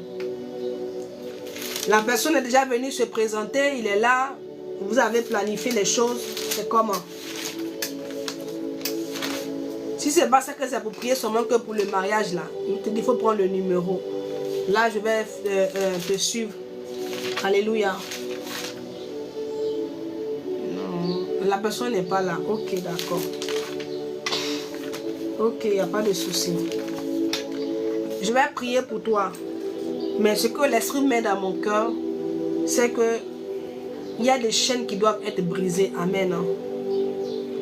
Speaker 1: La personne est déjà venue se présenter, il est là, vous avez planifié les choses, c'est comment? Si c'est pas ça que c'est pour prier seulement que pour le mariage là, il te dit qu'il faut prendre le numéro. Là, je vais te suivre. Alléluia. Non, la personne n'est pas là. Ok, d'accord. Ok, il n'y a pas de souci. Je vais prier pour toi. Mais ce que l'Esprit met dans mon cœur, c'est que il y a des chaînes qui doivent être brisées. Amen.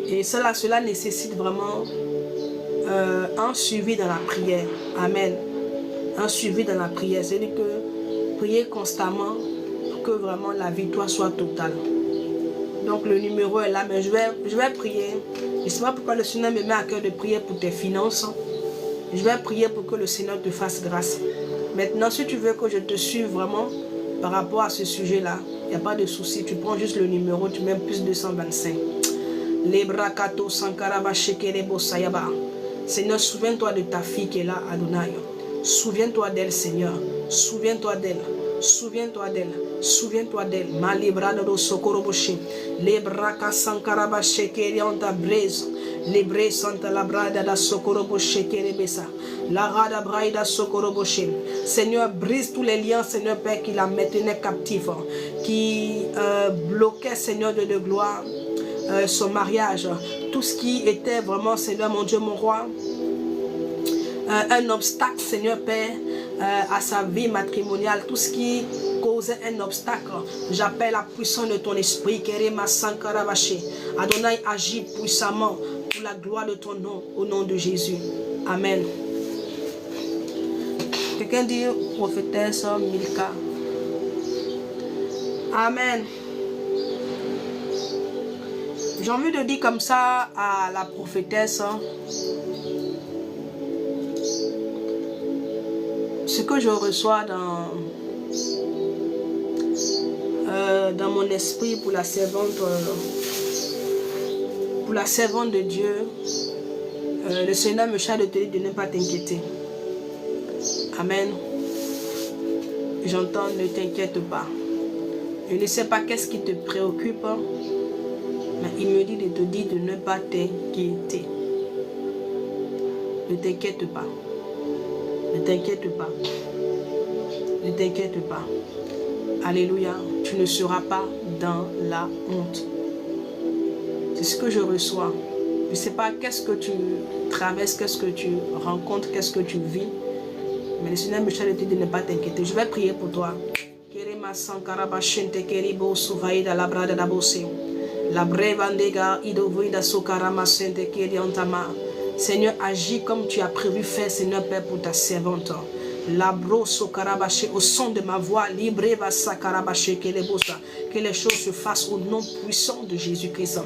Speaker 1: Et cela nécessite vraiment un suivi dans la prière. Amen. Un suivi dans la prière. C'est-à-dire que prier constamment pour que vraiment la victoire soit totale. Donc le numéro est là, mais je vais prier. Je ne sais pas pourquoi le Seigneur me met à cœur de prier pour tes finances. Je vais prier pour que le Seigneur te fasse grâce. Maintenant, si tu veux que je te suive vraiment par rapport à ce sujet-là, il n'y a pas de souci. Tu prends juste le numéro, tu mets plus 225. Lebrakato Sankaraba Shekerebo Sayaba. Seigneur, souviens-toi de ta fille qui est là, Adonai. Souviens-toi d'elle, Seigneur. Souviens-toi d'elle. Souviens-toi d'elle. Souviens-toi d'elle. Malibrado Sokoroboshi. Lebraka Sankaraba Shekerianta Braise. Libre Santa Labrada da Sokoroboshi Kerebesa. La Rada Braida Sokoroboshi. Seigneur, brise tous les liens, Seigneur Père, qui la maintenait captive, qui bloquait, Seigneur de gloire, son mariage. Tout ce qui était vraiment, Seigneur, mon Dieu, mon roi, un obstacle, Seigneur Père, à sa vie matrimoniale. Tout ce qui causait un obstacle, j'appelle la puissance de ton esprit. Kerema Sankaravashi. Adonai, agit puissamment pour la gloire de ton nom, au nom de Jésus. Amen. Quelqu'un dit prophétesse Milka. Amen. J'ai envie de dire comme ça à la prophétesse ce que je reçois dans mon esprit pour la servante de Dieu. Le Seigneur me charge de te dire de ne pas t'inquiéter. Amen. J'entends, ne t'inquiète pas. Je ne sais pas qu'est-ce qui te préoccupe, mais il me dit de te dire de ne pas t'inquiéter. Ne t'inquiète pas. Ne t'inquiète pas. Ne t'inquiète pas. Alléluia. Tu ne seras pas dans la honte. C'est ce que je reçois. Je ne sais pas qu'est-ce que tu traverses, qu'est-ce que tu rencontres, qu'est-ce que tu vis. Mais le Seigneur me charge de te dire de ne pas t'inquiéter. Je vais prier pour toi. Seigneur, agis comme tu as prévu faire, Seigneur Père, pour ta servante. Au son de ma voix, que les choses se fassent au nom puissant de Jésus-Christ.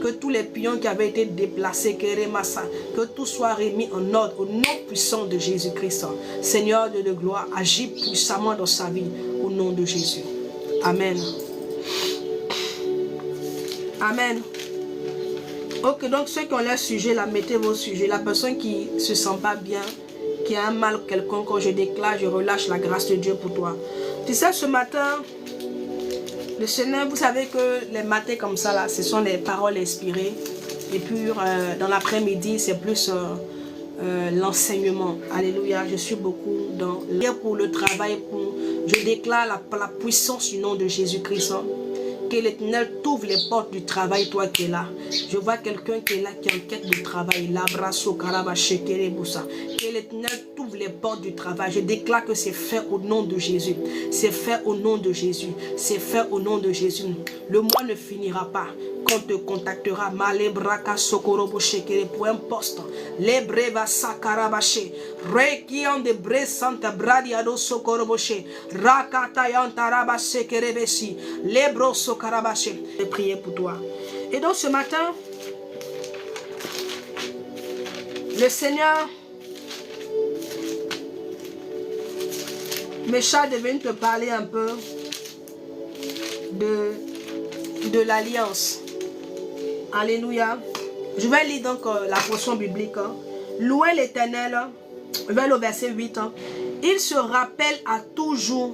Speaker 1: Que tous les pions qui avaient été déplacés, que tout soit remis en ordre au nom puissant de Jésus-Christ. Seigneur de gloire, agis puissamment dans sa vie au nom de Jésus. Amen. Amen. Ok, donc ceux qui ont leur sujet, là, mettez vos sujets. La personne qui ne se sent pas bien, qui a un mal quelconque, quand je déclare, je relâche la grâce de Dieu pour toi. Tu sais, ce matin, le Seigneur, vous savez que les matins comme ça, là, ce sont les paroles inspirées. Et puis, dans l'après-midi, c'est plus l'enseignement. Alléluia, je suis beaucoup dans pour le travail. Je déclare la puissance du nom de Jésus-Christ. Que l'Éternel t'ouvre les portes du travail, toi qui es là. Je vois quelqu'un qui est là, qui est en quête de travail. Que l'Éternel t'ouvre les portes du travail. Je déclare que c'est fait au nom de Jésus. C'est fait au nom de Jésus. C'est fait au nom de Jésus. Le mois ne finira pas. Qu'on te contactera Malebraka Sokoroboche pour un poste. Lebreva Sakarabache. Rekian de Bre Santa Bradiado Sokoroboche. Rakatayanta Rabase Kerebesi. Lebro Sokarabache. Je vais prier pour toi. Et donc ce matin, le Seigneur me charge de venir te parler un peu de l'alliance. Alléluia. Je vais lire donc la portion biblique. Louez l'Éternel. Je vais le verset 8. Il se rappelle à toujours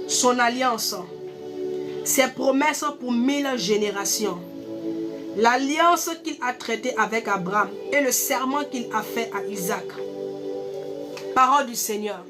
Speaker 1: son alliance, ses promesses pour 1000 générations. L'alliance qu'il a traitée avec Abraham et le serment qu'il a fait à Isaac. Parole du Seigneur.